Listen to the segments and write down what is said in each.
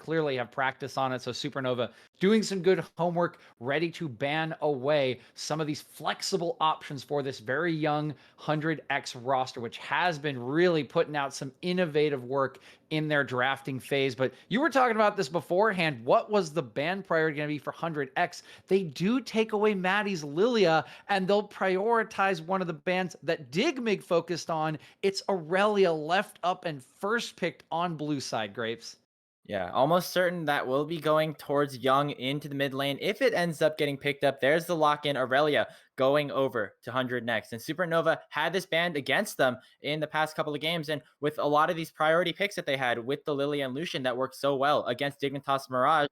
clearly have practice on it. So Supernova doing some good homework, ready to ban away some of these flexible options for this very young 100X roster, which has been really putting out some innovative work in their drafting phase. But you were talking about this beforehand. What was the ban priority going to be for 100X? They do take away Maddie's Lilia, and they'll prioritize one of the bans that Digmig focused on. It's Aurelia, left up and first picked on blue side, Grapes. Yeah, almost certain that will be going towards Young into the mid lane. If it ends up getting picked up, there's the lock in Aurelia going over to 100 next. And Supernova had this banned against them in the past couple of games. And with a lot of these priority picks that they had with the Lily and Lucian that worked so well against Dignitas Mirage,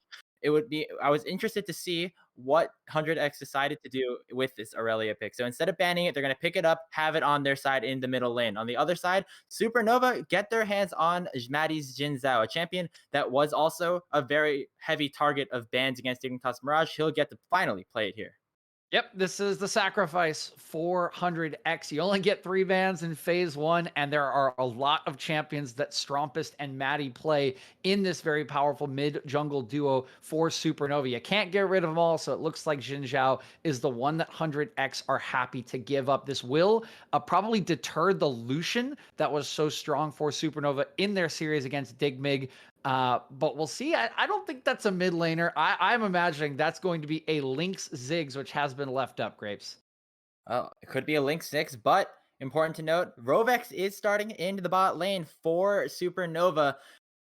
I was interested to see what 100X decided to do with this Aurelia pick. So instead of banning it, they're going to pick it up, have it on their side in the middle lane. On the other side, Supernova get their hands on Maddie's Jin Zhao, a champion that was also a very heavy target of bans against Dignitas Mirage. He'll get to finally play it here. Yep, this is the sacrifice for 100X. You only get 3 bans in phase 1, and there are a lot of champions that Strompist and Maddie play in this very powerful mid-jungle duo for Supernova. You can't get rid of them all, so it looks like Jin Zhao is the one that 100X are happy to give up. This will probably deter the Lucian that was so strong for Supernova in their series against Digmig. But we'll see. I don't think that's a mid laner. I'm imagining that's going to be a Lynx Ziggs, which has been left up, Grapes. Oh, it could be a Link 6, but important to note, Rovex is starting into the bot lane for Supernova.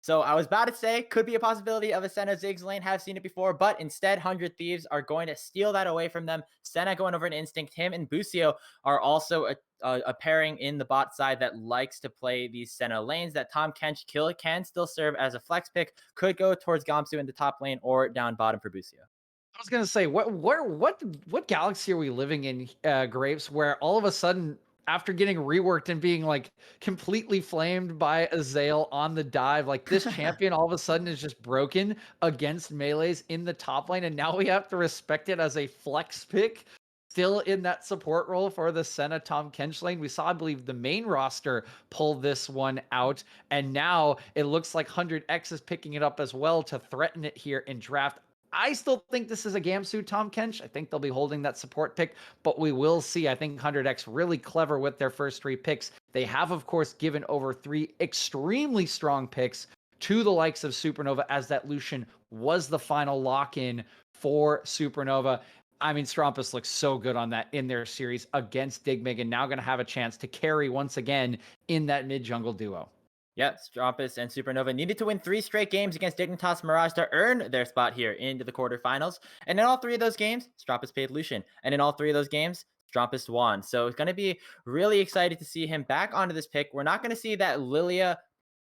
So I was about to say, could be a possibility of a Senna Ziggs lane. Have seen it before, but instead, 100 Thieves are going to steal that away from them. Senna going over an Instinct. Him and Busio are also a pairing in the bot side that likes to play these Senna lanes. That Tom Kench kill can still serve as a flex pick. Could go towards Gamsu in the top lane or down bottom for Busio. I was gonna say, what galaxy are we living in, Grapes, where all of a sudden, after getting reworked and being like completely flamed by Azael on the dive, like this champion all of a sudden is just broken against melees in the top lane, and now we have to respect it as a flex pick. Still in that support role for the Senna Tom Kench lane. We saw, I believe, the main roster pull this one out, and now it looks like 100X is picking it up as well to threaten it here in draft. I still think this is a Gamsu Tom Kench. I think they'll be holding that support pick, but we will see. I think 100X really clever with their first 3 picks. They have, of course, given over 3 extremely strong picks to the likes of Supernova, as that Lucian was the final lock-in for Supernova. I mean, Strompus looks so good on that in their series against Digmig, and now going to have a chance to carry once again in that mid-jungle duo. Yeah, Strompus and Supernova needed to win 3 straight games against Dignitas Mirage to earn their spot here into the quarterfinals. And in all 3 of those games, Strompus paid Lucian. And in all 3 of those games, Strompus won. So it's going to be really excited to see him back onto this pick. We're not going to see that Lilia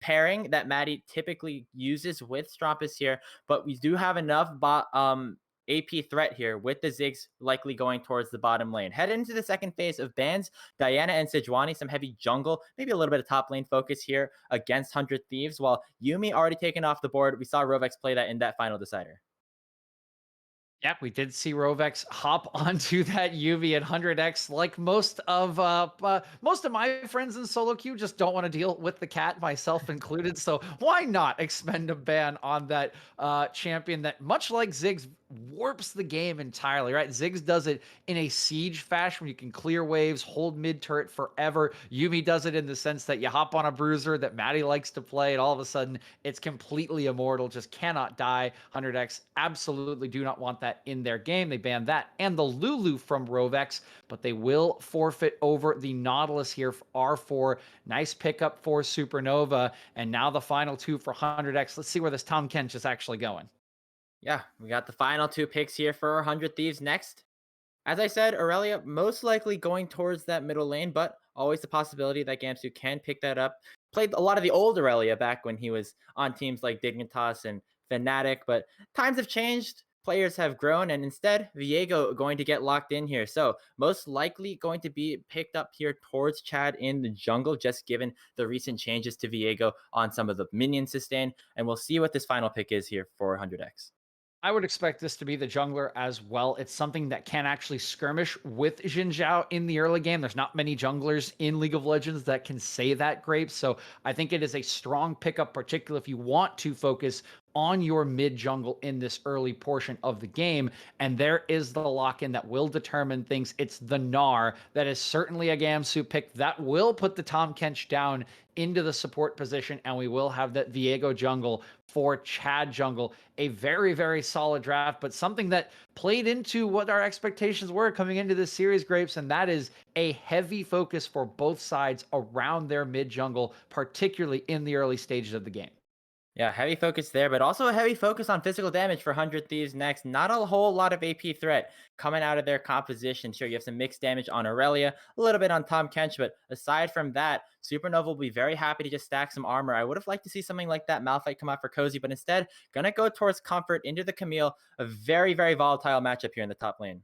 pairing that Maddie typically uses with Strompus here, but we do have enough AP threat here with the Ziggs likely going towards the bottom lane. Head into the second phase of bans. Diana and Sejuani, some heavy jungle, maybe a little bit of top lane focus here against 100 Thieves, while Yuumi already taken off the board. We saw Rovex play that in that final decider. Yep, we did see Rovex hop onto that UV at 100X. Like most of my friends in solo queue just don't want to deal with the cat, myself included. So why not expend a ban on that champion that, much like Ziggs, warps the game entirely, right? Ziggs does it in a siege fashion where you can clear waves, hold mid turret forever. Yuumi does it in the sense that you hop on a bruiser that Maddie likes to play, and all of a sudden it's completely immortal, just cannot die. 100X absolutely do not want that in their game. They banned that and the Lulu from Rovex, but they will forfeit over the Nautilus here for R4. Nice pickup for Supernova, and now the final 2 for 100X. Let's see where this Tom Kench is actually going. Yeah, we got the final 2 picks here for 100 Thieves next. As I said, Aurelia most likely going towards that middle lane, but always the possibility that Gamsu can pick that up. Played a lot of the old Aurelia back when he was on teams like Dignitas and Fnatic, but times have changed. Players have grown, and instead, Viego going to get locked in here. So most likely going to be picked up here towards Chad in the jungle, just given the recent changes to Viego on some of the minion sustain. And we'll see what this final pick is here for 100X. I would expect this to be the jungler as well. It's something that can actually skirmish with Jin Zhao in the early game. There's not many junglers in League of Legends that can say that, Grape. So I think it is a strong pickup, particularly if you want to focus on your mid jungle in this early portion of the game. And there is the lock in that will determine things. It's the Gnar. That is certainly a Gamsu pick that will put the Tom Kench down into the support position. And we will have that Viego jungle for Chad jungle. A very, very solid draft, but something that played into what our expectations were coming into this series, Grapes. And that is a heavy focus for both sides around their mid jungle, particularly in the early stages of the game. Yeah, heavy focus there, but also a heavy focus on physical damage for 100 Thieves next. Not a whole lot of AP threat coming out of their composition. Sure, you have some mixed damage on Aurelia, a little bit on Tom Kench, but aside from that, Supernova will be very happy to just stack some armor. I would have liked to see something like that Malphite come out for Cozy, but instead, gonna go towards Comfort into the Camille. A very, very volatile matchup here in the top lane.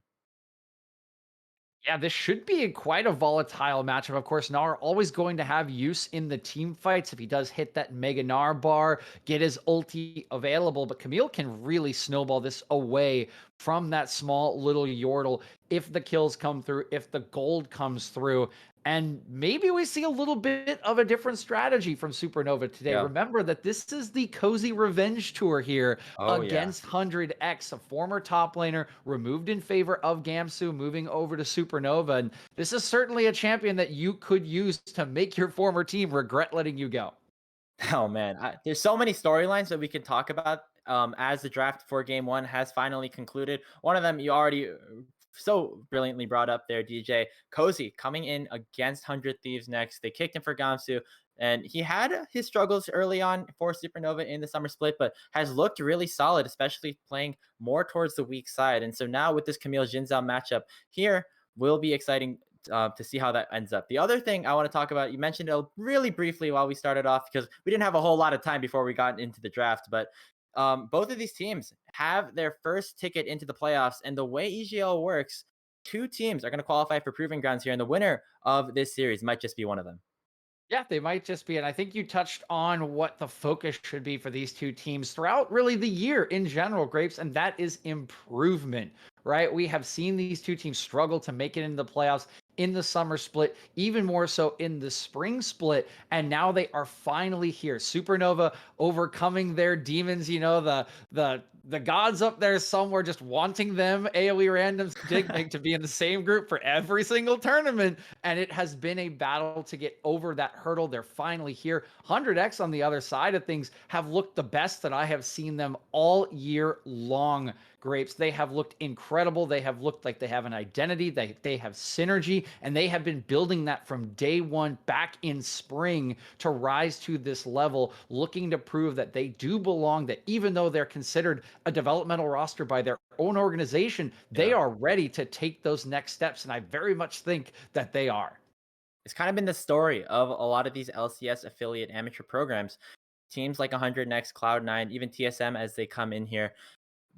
Yeah, this should be quite a volatile matchup. Of course, Gnar always going to have use in the team fights if he does hit that Mega Gnar bar, get his ulti available. But Camille can really snowball this away from that small little Yordle if the kills come through, if the gold comes through. And maybe we see a little bit of a different strategy from Supernova today. Yeah. Remember that this is the Cozy Revenge Tour here Oh, yeah. against 100X, a former top laner removed in favor of Gamsu, moving over to Supernova. And this is certainly a champion that you could use to make your former team regret letting you go. Oh man, there's so many storylines that we could talk about as the draft for Game One has finally concluded. One of them you already so brilliantly brought up there, DJ. Cozy coming in against 100 Thieves next. They kicked him for Gamsu, and he had his struggles early on for Supernova in the summer split, but has looked really solid, especially playing more towards the weak side. And so now with this Camille Jinzao matchup here, will be exciting to see how that ends up. The other thing I want to talk about, you mentioned it really briefly while we started off because we didn't have a whole lot of time before we got into the draft, but both of these teams have their first ticket into the playoffs. And the way EGL works, two teams are going to qualify for Proving Grounds here, and the winner of this series might just be one of them. Yeah, they might just be. And I think you touched on what the focus should be for these two teams throughout really the year in general, Grapes, and that is improvement, right? We have seen these two teams struggle to make it into the playoffs in the summer split, even more so in the spring split. And now they are finally here. Supernova overcoming their demons, the gods up there somewhere just wanting them AoE randoms Digmig to be in the same group for every single tournament. And it has been a battle to get over that hurdle. They're finally here. 100X on the other side of things have looked the best that I have seen them all year long. Grapes, they have looked incredible. They have looked like they have an identity. They have synergy, and they have been building that from day one back in spring to rise to this level, looking to prove that they do belong, that even though they're considered a developmental roster by their own organization, they Yeah. are ready to take those next steps. And I very much think that they are. It's kind of been the story of a lot of these LCS affiliate amateur programs. Teams like 100 Next, Cloud9, even TSM as they come in here,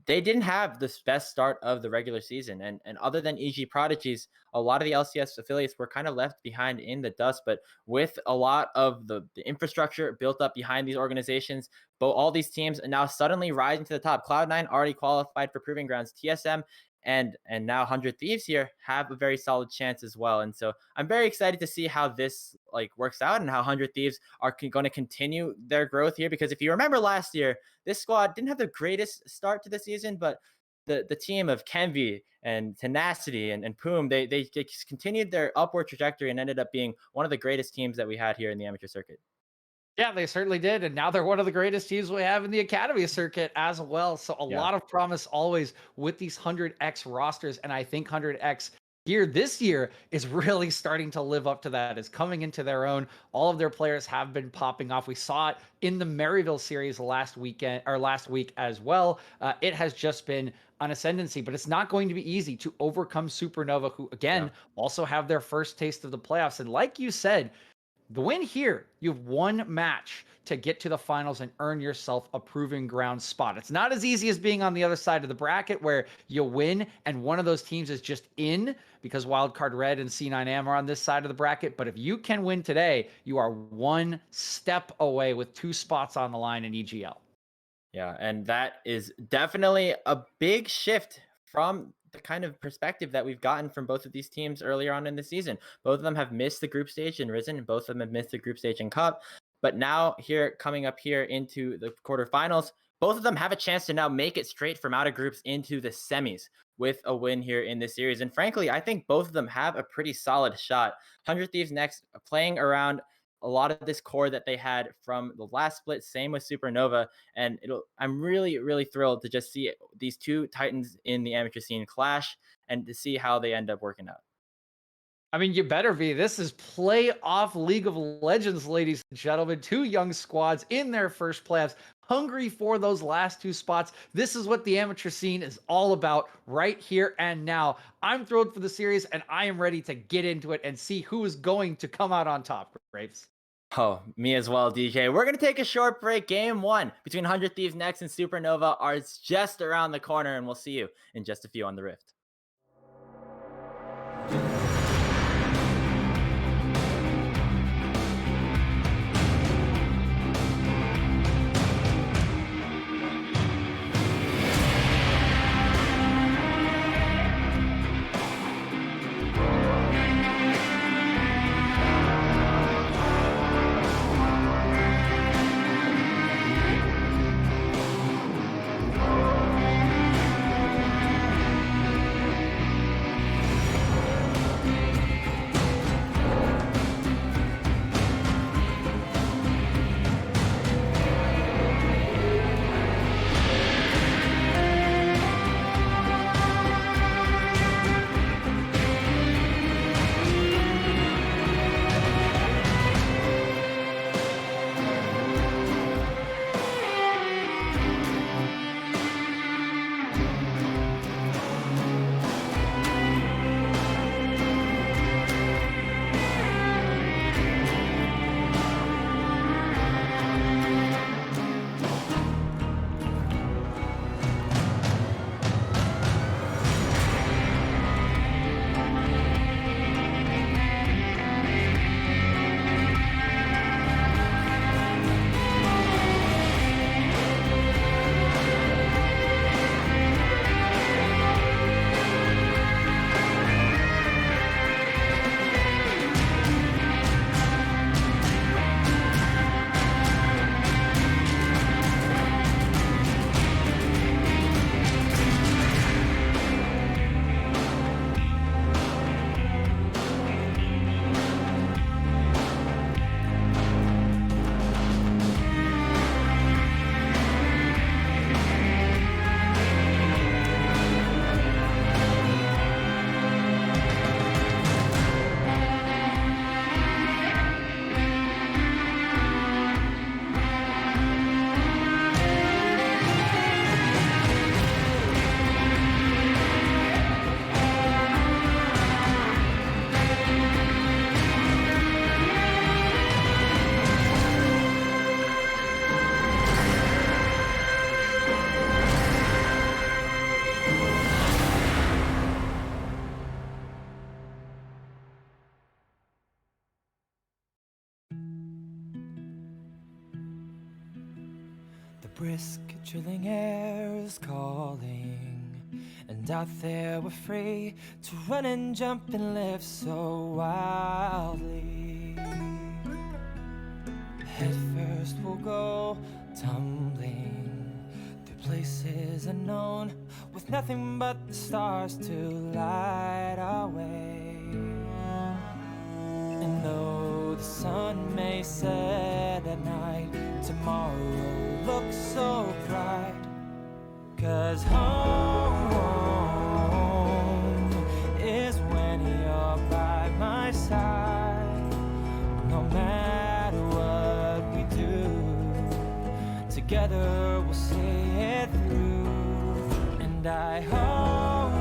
they didn't have the best start of the regular season. And other than EG Prodigies, a lot of the LCS affiliates were kind of left behind in the dust. But with a lot of the infrastructure built up behind these organizations, but all these teams are now suddenly rising to the top. Cloud9 already qualified for Proving Grounds. TSM and now 100 Thieves here have a very solid chance as well. And so I'm very excited to see how this like works out and how 100 Thieves are going to continue their growth here, because if you remember last year, this squad didn't have the greatest start to the season, but the team of Kenvi and Tenacity and Poom, they continued their upward trajectory and ended up being one of the greatest teams that we had here in the amateur circuit. Yeah, they certainly did. And now they're one of the greatest teams we have in the Academy circuit as well. So a Yeah. lot of promise always with these 100X rosters. And I think 100X here this year is really starting to live up to that, is coming into their own. All of their players have been popping off. We saw it in the Maryville series last weekend or last week as well. It has just been an ascendancy, but it's not going to be easy to overcome Supernova, who Yeah. again also have their first taste of the playoffs. And like you said, the win here, you have one match to get to the finals and earn yourself a proving ground spot. It's not as easy as being on the other side of the bracket where you win and one of those teams is just in because Wildcard Red and C9M are on this side of the bracket. But if you can win today, you are one step away with two spots on the line in EGL. Yeah, and that is definitely a big shift from the kind of perspective that we've gotten from both of these teams earlier on in the season. Both of them have missed the group stage and risen, and both of them have missed the group stage and cup. But now here coming up here into the quarterfinals, both of them have a chance to now make it straight from out of groups into the semis with a win here in this series. And frankly, I think both of them have a pretty solid shot. 100 Thieves next, playing around a lot of this core that they had from the last split. Same with Supernova, and I'm really, really thrilled to just see these two titans in the amateur scene clash and to see how they end up working out. I mean, you better be. This is playoff League of Legends, ladies and gentlemen. Two young squads in their first playoffs, hungry for those last two spots. This is what the amateur scene is all about right here and now. I'm thrilled for the series, and I am ready to get into it and see who is going to come out on top, Graves. Oh, me as well, DJ. We're going to take a short break. Game one between 100 Thieves next and Supernova are just around the corner, and we'll see you in just a few on the Rift. Brisk, chilling air is calling, and out there we're free to run and jump and live so wildly. Head first we'll go tumbling through places unknown, with nothing but the stars to light our way. And though the sun may set at night, tomorrow looks so bright. 'Cause home is when you're by my side. No matter what we do, together we'll see it through. And I hope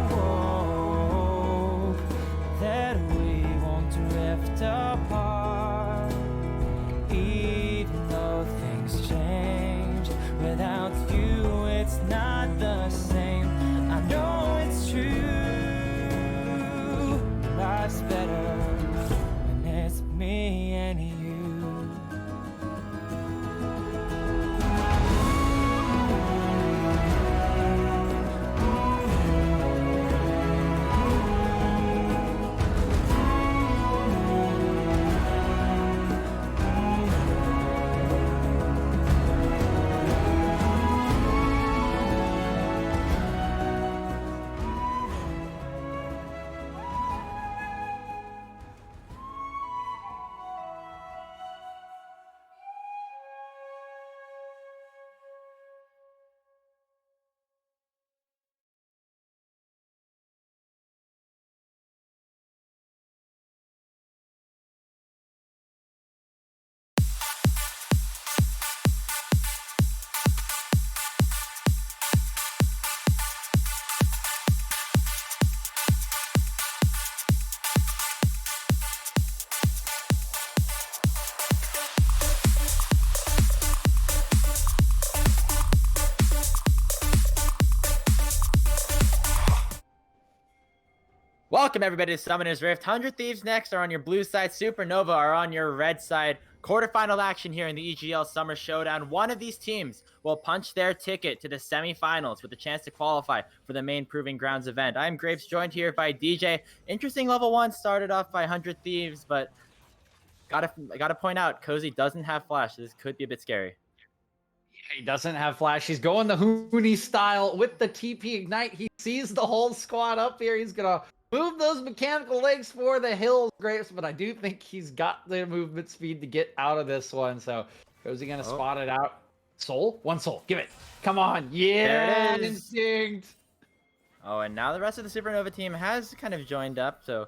that we won't drift apart, even though things change. Without you, it's not the same. I know it's true. Life's better when it's me and you. Welcome everybody to Summoner's Rift. 100 Thieves next are on your blue side. Supernova are on your red side. Quarterfinal action here in the EGL Summer Showdown. One of these teams will punch their ticket to the semifinals with a chance to qualify for the main Proving Grounds event. I'm Grapes, joined here by DJ. Interesting level 1 started off by 100 Thieves, but gotta point out, Cozy doesn't have flash. This could be a bit scary. He doesn't have flash. He's going the Hooney style with the TP Ignite. He sees the whole squad up here. He's going to move those mechanical legs for the hills, Grapes, but I do think he's got the movement speed to get out of this one. So, is he going to spot it out? Soul? One soul. Give it. Come on. Yeah, there it is. Instinct. Oh, and now the rest of the Supernova team has kind of joined up. So,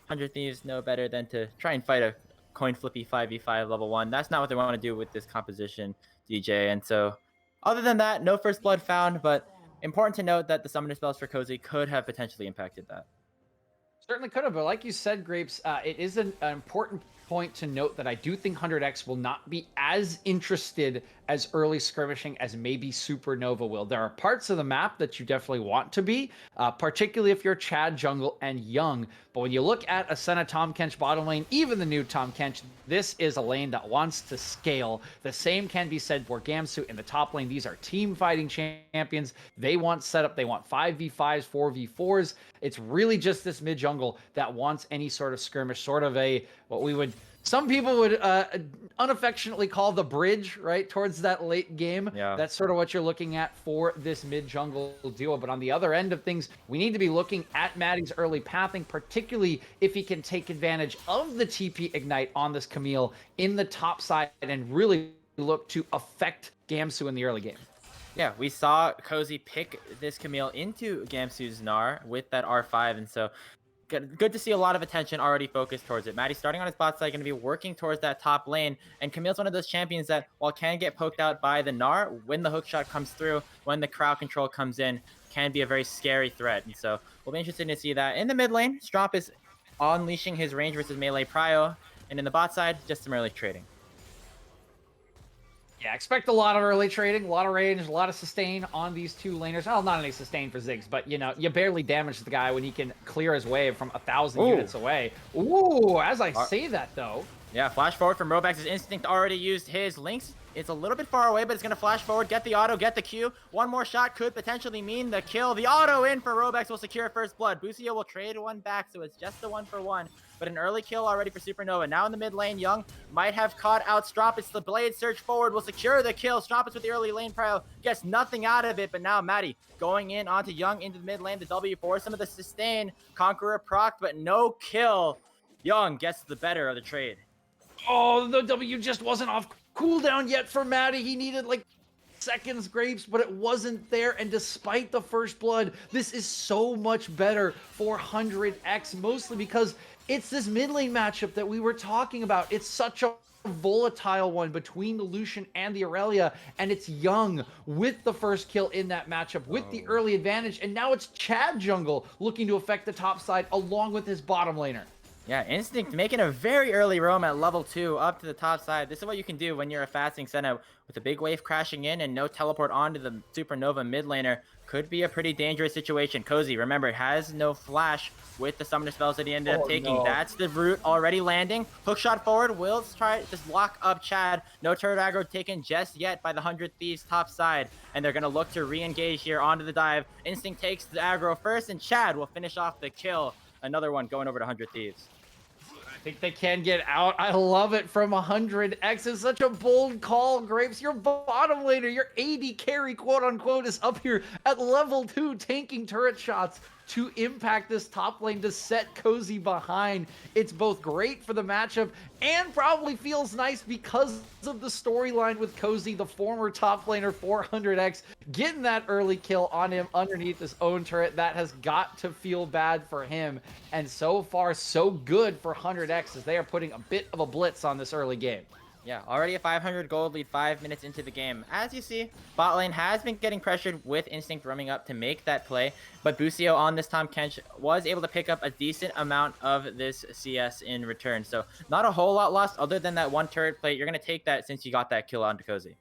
100 Thieves know better than to try and fight a coin flippy 5v5 level 1. That's not what they want to do with this composition, DJ. And so, other than that, no first blood found, but important to note that the summoner spells for Cozy could have potentially impacted that. Certainly could have, but like you said, Grapes, it is an important point to note that I do think 100X will not be as interested as early skirmishing as maybe Supernova will. There are parts of the map that you definitely want to be, particularly if you're Chad, Jungle, and Young. But when you look at Ascena, Tahm Kench bottom lane, even the new Tahm Kench, this is a lane that wants to scale. The same can be said for Gamsu in the top lane. These are team fighting champions. They want setup. They want 5v5s, 4v4s. It's really just this mid jungle that wants any sort of skirmish, sort of some people would unaffectionately call the bridge, right, towards that late game. Yeah. That's sort of what you're looking at for this mid-jungle duo. But on the other end of things, we need to be looking at Maddie's early pathing, particularly if he can take advantage of the TP Ignite on this Camille in the top side and really look to affect Gamsu in the early game. Yeah, we saw Cozy pick this Camille into Gamsu's Gnar with that R5, and so good to see a lot of attention already focused towards it. Maddie starting on his bot side, going to be working towards that top lane, and Camille's one of those champions that, while can get poked out by the Gnar, when the hook shot comes through, when the crowd control comes in, can be a very scary threat. And so we'll be interested to see that. In the mid lane, Stromp is unleashing his range versus melee prio, and in the bot side, just some early trading. Yeah, expect a lot of early trading, a lot of range, a lot of sustain on these two laners. Well, not any sustain for Ziggs, but, you know, you barely damage the guy when he can clear his wave from 1,000 units away. Ooh, as I say that, though. Yeah, flash forward from Robax. His instinct already used his links. It's a little bit far away, but it's going to flash forward, get the auto, get the Q. One more shot could potentially mean the kill. The auto in for Robax will secure first blood. Busio will trade one back, so it's just a 1-for-1. But an early kill already for Supernova. Now in the mid lane, Young might have caught out Strompus. The blade surge forward will secure the kill. Strompus with the early lane prio gets nothing out of it, but now Maddie going in onto Young into the mid lane. The W4, some of the sustain. Conqueror proc, but no kill. Young gets the better of the trade. Oh, the W just wasn't off cooldown yet for Maddie. He needed like seconds, Grapes, but it wasn't there. And despite the first blood, this is so much better for 100X, mostly because it's this mid lane matchup that we were talking about. It's such a volatile one between the Lucian and the Aurelia, and it's Young with the first kill in that matchup with the early advantage, and now it's Chad Jungle looking to affect the top side along with his bottom laner. Yeah, Instinct making a very early roam at level 2 up to the top side. This is what you can do when you're a fasting Senna with a big wave crashing in and no teleport onto the Supernova mid laner. Could be a pretty dangerous situation. Cozy, remember, has no flash with the summoner spells that he ended up taking. No. That's the route already landing. Hook shot forward. Will try to just lock up Chad. No turret aggro taken just yet by the 100 Thieves top side. And they're going to look to re-engage here onto the dive. Instinct takes the aggro first, and Chad will finish off the kill. Another one going over to 100 Thieves. I think they can get out. I love it from 100X. It's such a bold call, Grapes. Your bottom laner, your AD carry, quote unquote, is up here at level 2, tanking turret shots to impact this top lane to set Cozy behind. It's both great for the matchup and probably feels nice because of the storyline with Cozy, the former top laner 400X, getting that early kill on him underneath his own turret. That has got to feel bad for him. And so far, so good for 100X as they are putting a bit of a blitz on this early game. Yeah, already a 500 gold lead 5 minutes into the game. As you see, bot lane has been getting pressured with Instinct roaming up to make that play, but Busio on this Tahm Kench was able to pick up a decent amount of this CS in return. So not a whole lot lost other than that one turret play. You're going to take that since you got that kill onto Cozy.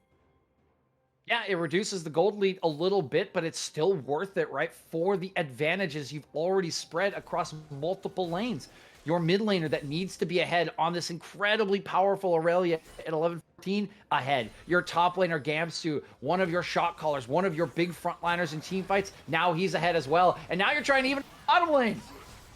Yeah, it reduces the gold lead a little bit, but it's still worth it, right? For the advantages you've already spread across multiple lanes. Your mid laner that needs to be ahead on this incredibly powerful Aurelia at 11-14 ahead. Your top laner Gamsu, one of your shot callers, one of your big frontliners in team fights, now he's ahead as well. And now you're trying to even bottom lane.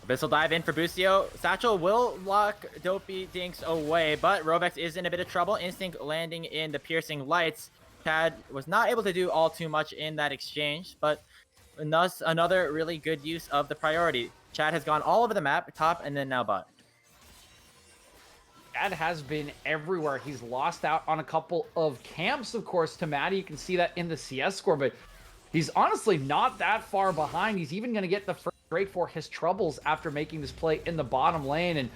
Abyssal dive in for Busio. Satchel will lock Dopey Dinks away, but Rovex is in a bit of trouble. Instinct landing in the piercing lights. Chad was not able to do all too much in that exchange, but thus another really good use of the priority. Chad has gone all over the map, top and then now bot. Chad has been everywhere. He's lost out on a couple of camps, of course, to Maddie. You can see that in the CS score, but he's honestly not that far behind. He's even going to get the first break for his troubles after making this play in the bottom lane. And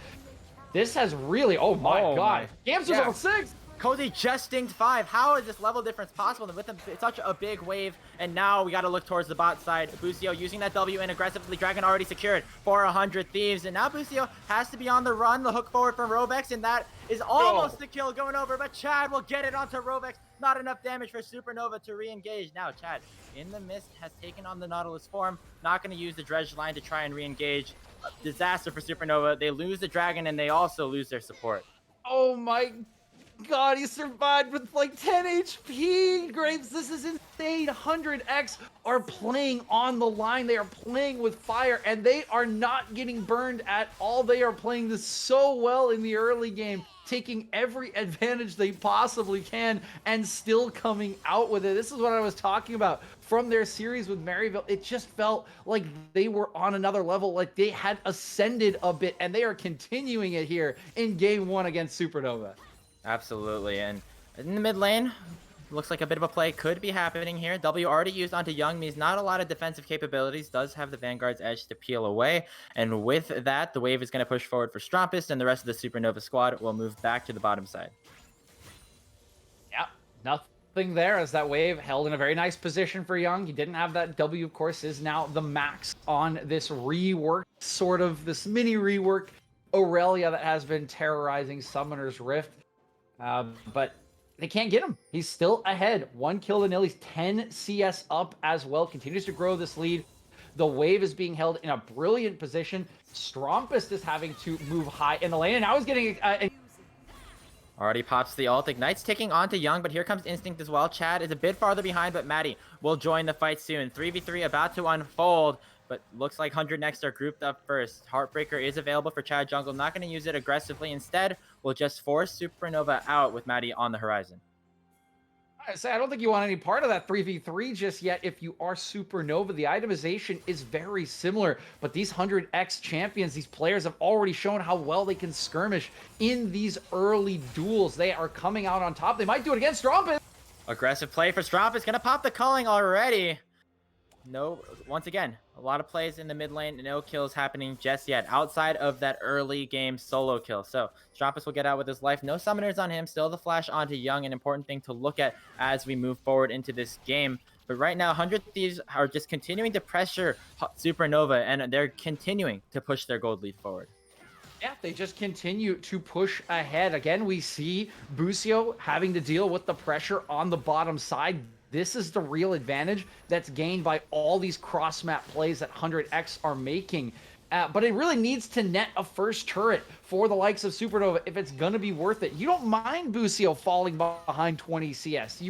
this has really, oh my god. Gamster's level 6. Cozy just stinked 5. How is this level difference possible with such a big wave? And now we got to look towards the bot side. Busio using that W and aggressively. Dragon already secured for 100 Thieves. And now Busio has to be on the run. The hook forward from Rovex. And that is almost the kill going over. But Chad will get it onto Rovex. Not enough damage for Supernova to re-engage. Now Chad in the mist has taken on the Nautilus form. Not going to use the dredge line to try and re-engage. Disaster for Supernova. They lose the dragon and they also lose their support. Oh my god, he survived with like 10 HP. Grapes, this is insane. 100X are playing on the line. They are playing with fire, and they are not getting burned at all. They are playing this so well in the early game, taking every advantage they possibly can and still coming out with it. This is what I was talking about from their series with Maryville. It just felt like they were on another level, like they had ascended a bit, and they are continuing it here in game 1 against Supernova. Absolutely, and in the mid lane, looks like a bit of a play could be happening here. W already used onto Young means not a lot of defensive capabilities, does have the Vanguard's edge to peel away, and with that, the wave is going to push forward for Strumpus, and the rest of the Supernova squad will move back to the bottom side. Yeah, nothing there as that wave held in a very nice position for Young. He didn't have that W, of course, is now the max on this rework, sort of this mini rework Aurelia that has been terrorizing Summoner's Rift. But they can't get him. He's still ahead. 1 kill to nil. He's 10 CS up as well. Continues to grow this lead. The wave is being held in a brilliant position. Strumpus is having to move high in the lane. And now he's getting... Already pops the ult. Ignite's ticking onto Young, but here comes Instinct as well. Chad is a bit farther behind, but Maddie will join the fight soon. 3v3 about to unfold. But looks like 100 Next are grouped up first. Heartbreaker is available for Chad Jungle. Not going to use it aggressively. Instead, we'll just force Supernova out with Maddie on the horizon. I say I don't think you want any part of that 3v3 just yet. If you are Supernova, the itemization is very similar. But these 100X champions, these players have already shown how well they can skirmish in these early duels. They are coming out on top. They might do it against Strumpus. Aggressive play for Strumpus. Going to pop the culling already. No, once again, a lot of plays in the mid lane, no kills happening just yet outside of that early game solo kill. So Strumpus will get out with his life. No summoners on him, still the flash onto Young, an important thing to look at as we move forward into this game. But right now, 100 Thieves are just continuing to pressure Supernova, and they're continuing to push their gold lead forward. Yeah, they just continue to push ahead. Again, we see Busio having to deal with the pressure on the bottom side. This is the real advantage that's gained by all these cross-map plays that 100X are making. But it really needs to net a first turret for the likes of Supernova if it's going to be worth it. You don't mind Busio falling behind 20 CS.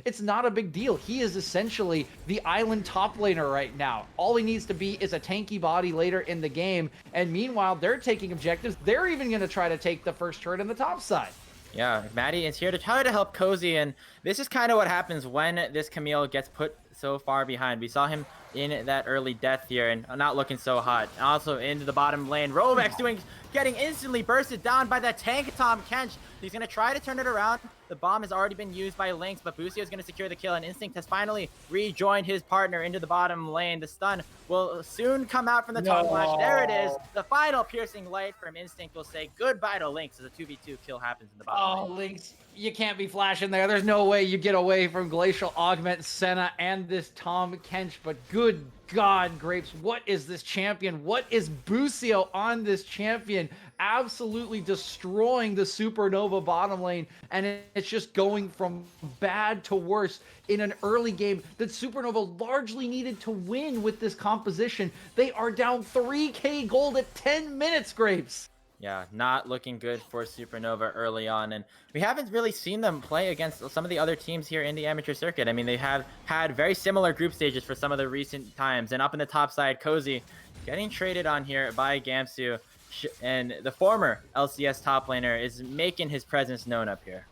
It's not a big deal. He is essentially the island top laner right now. All he needs to be is a tanky body later in the game. And meanwhile, they're taking objectives. They're even going to try to take the first turret on the top side. Yeah, Maddie is here to try to help Cozy, and this is kind of what happens when this Camille gets put so far behind. We saw him in that early death here and not looking so hot. Also into the bottom lane, Rovex getting instantly bursted down by that tank Tom Kench. He's going to try to turn it around. The bomb has already been used by Lynx, but Busio is going to secure the kill, and Instinct has finally rejoined his partner into the bottom lane. The stun will soon come out from the top flash. There it is. No. The final piercing light from Instinct will say goodbye to Lynx as a 2v2 kill happens in the bottom lane. Lynx, you can't be flashing there. There's no way you get away from Glacial Augment, Senna, and this Tom Kench. But good God, Grapes, what is this champion? What is Busio on this champion? Absolutely destroying the Supernova bottom lane. And it's just going from bad to worse in an early game that Supernova largely needed to win with this composition. They are down 3k gold at 10 minutes, Grapes. Yeah, not looking good for Supernova early on. And we haven't really seen them play against some of the other teams here in the amateur circuit. I mean, they have had very similar group stages for some of the recent times. And up in the top side, Cozy getting traded on here by Gamsu. And the former LCS top laner is making his presence known up here.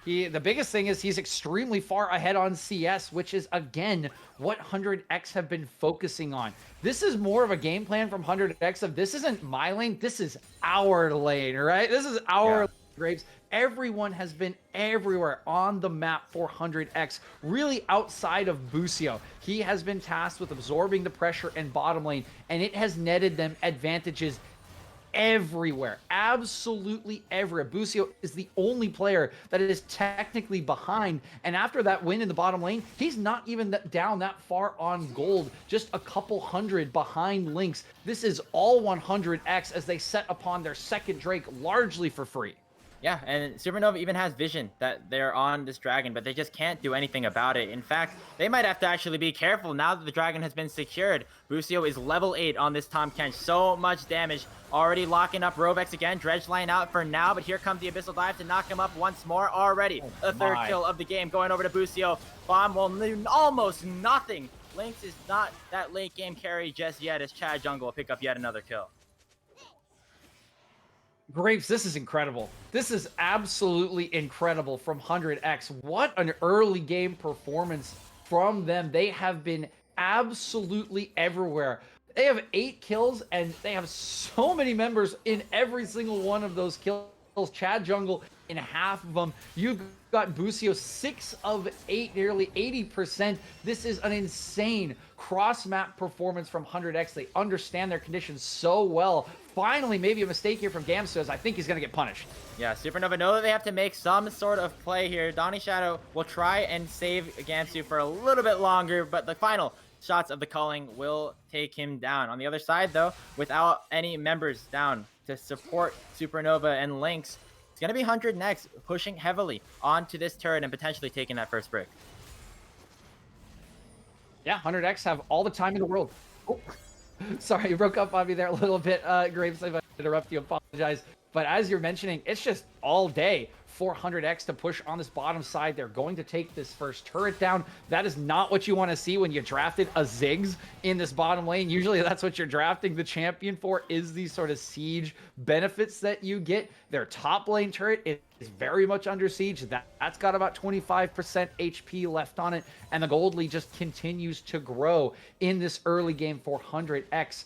Yeah, the biggest thing is he's extremely far ahead on CS, which is, again, what 100X have been focusing on. This is more of a game plan from 100X of this isn't my lane, this is our lane, right? This is our Grapes. Everyone has been everywhere on the map for 100X, really outside of Busio. He has been tasked with absorbing the pressure in bottom lane, and it has netted them advantages everywhere, absolutely everywhere. Busio is the only player that is technically behind, and after that win in the bottom lane, he's not even down that far on gold, just a couple hundred behind Lynx. This is all 100X as they set upon their second Drake largely for free. Yeah, and Supernova even has vision that they're on this dragon, but they just can't do anything about it. In fact, they might have to actually be careful now that the dragon has been secured. Busio is level 8 on this Tom Kench. So much damage. Already locking up Rovex again. Dredge line out for now, but here comes the Abyssal Dive to knock him up once more already. The third kill of the game going over to Busio. Bomb will do almost nothing. Lynx is not that late game carry just yet as Chad Jungle will pick up yet another kill. Grapes, this is incredible. This is absolutely incredible from 100X. What an early game performance from them. They have been absolutely everywhere. They have 8 kills, and they have so many members in every single one of those kills. Chad Jungle in half of them. You've got Busio 6 of 8, nearly 80%. This is an insane cross-map performance from 100X. They understand their conditions so well. Finally, maybe a mistake here from Gamsu, as I think he's going to get punished. Yeah, Supernova know that they have to make some sort of play here. Donnie Shadow will try and save Gamsu for a little bit longer, but the final shots of the culling will take him down. On the other side, though, without any members down to support Supernova and Lynx, it's going to be 100X pushing heavily onto this turret and potentially taking that first brick. Yeah, 100X have all the time in the world. Oh. Sorry, you broke up on me there a little bit, Grapes. If I interrupt you, apologize. But as you're mentioning, it's just all day for 100X to push on this bottom side. They're going to take this first turret down. That is not what you want to see when you drafted a Ziggs in this bottom lane. Usually that's what you're drafting the champion for, is these sort of siege benefits that you get. Their top lane turret is very much under siege. That's got about 25% HP left on it, and the gold lead just continues to grow in this early game for 100X.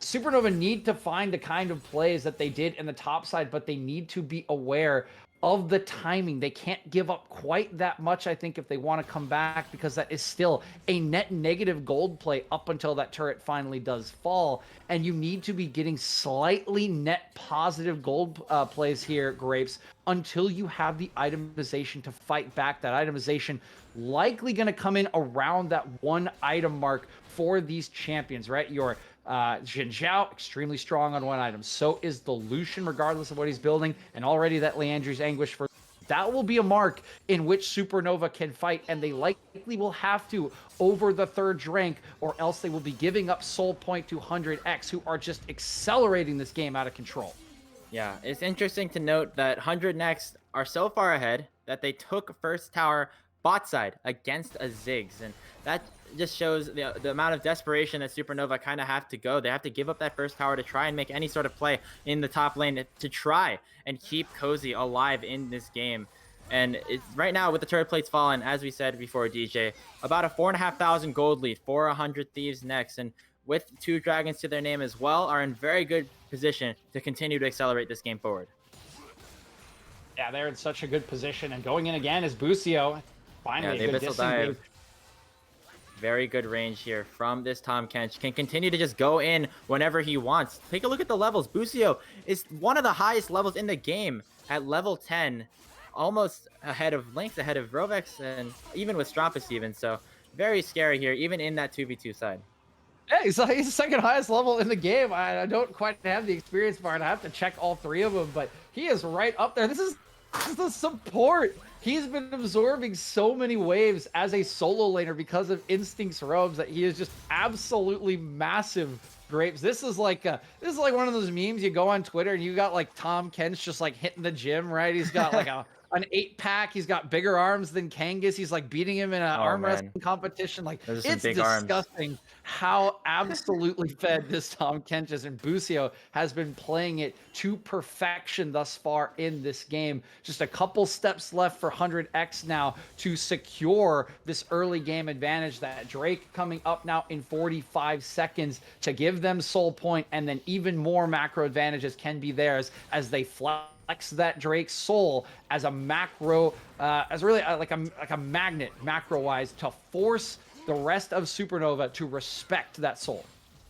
Supernova need to find the kind of plays that they did in the top side, but they need to be aware of the timing. They can't give up quite that much, I think, if they want to come back, because that is still a net negative gold play up until that turret finally does fall. And you need to be getting slightly net positive gold plays here, Grapes, until you have the itemization to fight back. That itemization likely going to come in around that 1 item mark for these champions, right? Your Jin Zhao, extremely strong on 1 item. So is the Lucian, regardless of what he's building. And already that Leandri's Anguish for... That will be a mark in which Supernova can fight, and they likely will have to over the 3rd rank, or else they will be giving up soul point to 100X, who are just accelerating this game out of control. Yeah, it's interesting to note that 100X are so far ahead that they took first tower bot side against a Ziggs, and that just shows the amount of desperation that Supernova kind of have to go. They have to give up that first tower to try and make any sort of play in the top lane to try and keep Cozy alive in this game. And it's right now with the turret plates fallen, as we said before, DJ, about a 4,500 gold lead for 100 Thieves next, and with 2 dragons to their name as well, are in very good position to continue to accelerate this game forward. Yeah, they're in such a good position, and going in again is Busio. Finally, yeah, a good Abyssal Dive. Very good range here from this Tom Kench. Can continue to just go in whenever he wants. Take a look at the levels. Busio is one of the highest levels in the game at level 10. Almost ahead of Lynx, ahead of Rovex, and even with Strampus even. So very scary here, even in that 2v2 side. Yeah, he's the second highest level in the game. I don't quite have the experience part. I have to check all three of them, but he is right up there. This is the support. He's been absorbing so many waves as a solo laner because of Instinct's robes that he is just absolutely massive. Grapes. This is like one of those memes you go on Twitter and you got like Tom Kench just like hitting the gym, right? He's got like an 8-pack. He's got bigger arms than Kangas. He's like beating him in an arm wrestling competition. Like, it's disgusting how absolutely fed this Tom Kench is. And Busio has been playing it to perfection thus far in this game. Just a couple steps left for 100X now to secure this early game advantage. That Drake coming up now in 45 seconds to give them soul point, and then even more macro advantages can be theirs as they flex that Drake's soul as a macro, as really like a magnet macro-wise to force the rest of Supernova to respect that soul.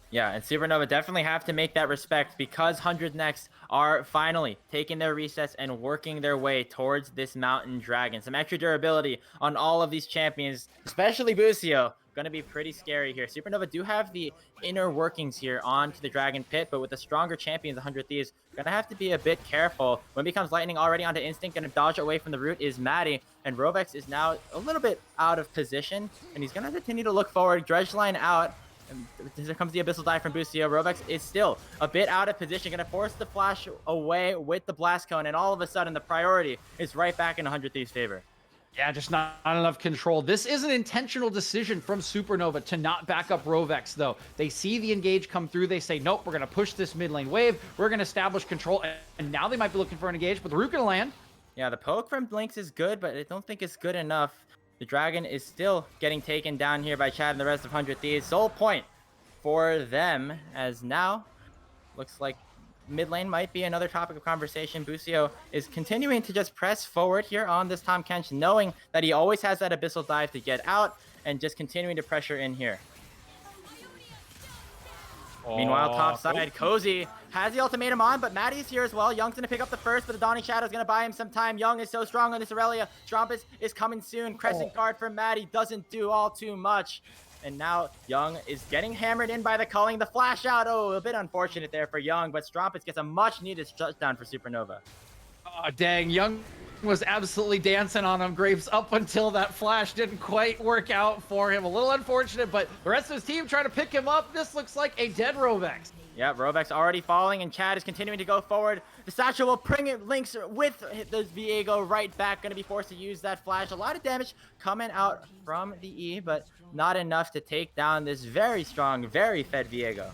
Yeah, and Supernova definitely have to make that respect because 100 Next are finally taking their resets and working their way towards this Mountain Dragon. Some extra durability on all of these champions, especially Busio. Going to be pretty scary here. Supernova do have the inner workings here onto the Dragon Pit, but with the stronger champions, 100 Thieves, going to have to be a bit careful. When it becomes Lightning already onto Instinct, going to dodge away from the root is Maddie, and Rovex is now a little bit out of position, and he's going to continue to look forward. Dredge line out. And here comes the Abyssal Dive from Busio. Rovex is still a bit out of position, going to force the flash away with the Blast Cone, and all of a sudden the priority is right back in 100 Thieves' favor. Yeah, just not enough control. This is an intentional decision from Supernova to not back up Rovex, though. They see the engage come through. They say, nope, we're going to push this mid lane wave. We're going to establish control. And now they might be looking for an engage, but the root going to land. Yeah, the poke from Lynx is good, but I don't think it's good enough. The Dragon is still getting taken down here by Chad and the rest of 100 Thieves. Soul point for them, as now looks like mid lane might be another topic of conversation. Busio is continuing to just press forward here on this Tom Kench, knowing that he always has that Abyssal Dive to get out, and just continuing to pressure in here. Meanwhile, top side, Cozy has the ultimatum on, but Maddie's here as well. Young's going to pick up the first, but the Dawning Shadow is going to buy him some time. Young is so strong on this Aurelia. Strampus is coming soon. Crescent Guard for Maddie doesn't do all too much. And now Young is getting hammered in by the culling. The flash out, oh, a bit unfortunate there for Young, but Strampus gets a much needed shutdown for Supernova. Oh, dang. Young was absolutely dancing on him, Grapes, up until that flash didn't quite work out for him. A little unfortunate, but the rest of his team trying to pick him up. This looks like a dead Rovex. Yeah, Rovex already falling, and Chad is continuing to go forward. The Satchel will bring it, Lynx with the Viego right back. Going to be forced to use that flash. A lot of damage coming out from the E, but not enough to take down this very strong, very fed Viego.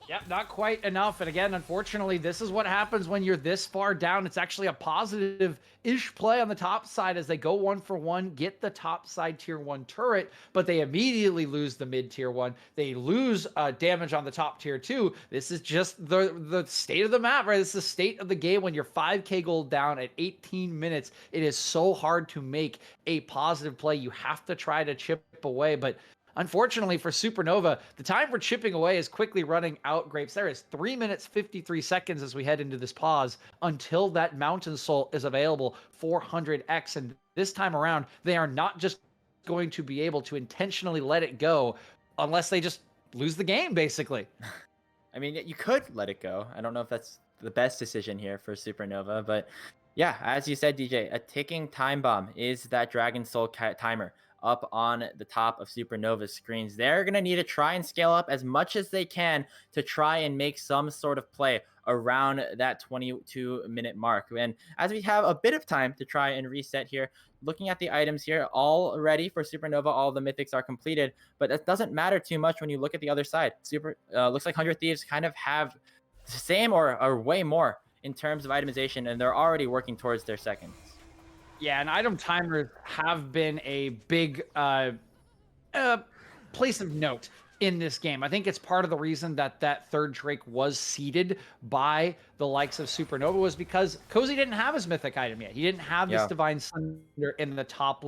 Yep, not quite enough. And again, unfortunately, this is what happens when you're this far down. It's actually a positive-ish play on the top side as they go 1-for-1, get the top side tier 1 turret, but they immediately lose the mid tier 1. They lose damage on the top tier 2. This is just the state of the map, right? This is the state of the game when you're 5k gold down at 18 minutes. It is so hard to make a positive play. You have to try to chip away, but unfortunately for Supernova, the time for chipping away is quickly running out, Grapes. There is 3 minutes, 53 seconds as we head into this pause until that Mountain Soul is available for 100X. And this time around, they are not just going to be able to intentionally let it go unless they just lose the game, basically. I mean, you could let it go. I don't know if that's the best decision here for Supernova, but yeah, as you said, DJ, a ticking time bomb is that Dragon Soul timer up on the top of Supernova's screens. They're going to need to try and scale up as much as they can to try and make some sort of play around that 22-minute mark. And as we have a bit of time to try and reset here, looking at the items here, all ready for Supernova, all the mythics are completed, but that doesn't matter too much when you look at the other side. Looks like 100 Thieves kind of have the same or way more in terms of itemization, and they're already working towards their seconds. Yeah, and item timers have been a big place of note in this game. I think it's part of the reason that that third Drake was seeded by the likes of Supernova was because Cozy didn't have his mythic item yet. He didn't have this Divine Sunder in the top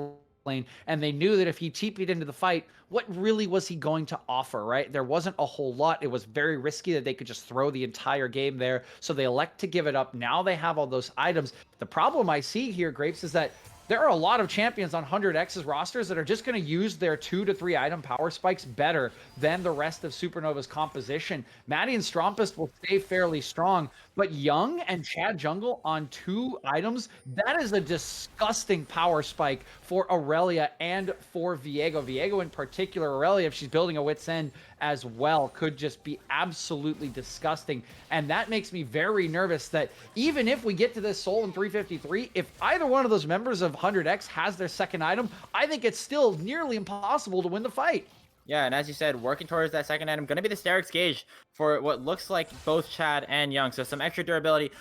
lane, and they knew that if he TP'd into the fight, what really was he going to offer, right? There wasn't a whole lot. It was very risky that they could just throw the entire game there, so they elect to give it up. Now they have all those items. The problem I see here, Grapes, is that there are a lot of champions on 100X's rosters that are just going to use their 2 to 3 item power spikes better than the rest of Supernova's composition. Maddie and Strompist will stay fairly strong, but Young and Chad Jungle on 2 items, that is a disgusting power spike for Aurelia and for Viego. Viego in particular, Aurelia, if she's building a Wit's End as well, could just be absolutely disgusting. And that makes me very nervous that even if we get to this Soul in 353, if either one of those members of 100X has their second item, I think it's still nearly impossible to win the fight. Yeah, and as you said, working towards that second item, going to be the Sterix Gauge for what looks like both Chad and Young. So some extra durability.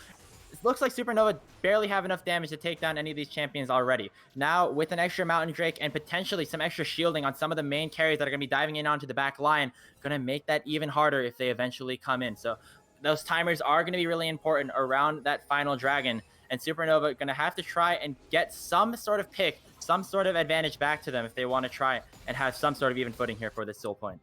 It looks like Supernova barely have enough damage to take down any of these champions already. Now, with an extra Mountain Drake and potentially some extra shielding on some of the main carries that are going to be diving in onto the back line, going to make that even harder if they eventually come in. So those timers are going to be really important around that final dragon. And Supernova going to have to try and get some sort of pick, some sort of advantage back to them if they want to try and have some sort of even footing here for this Soul point.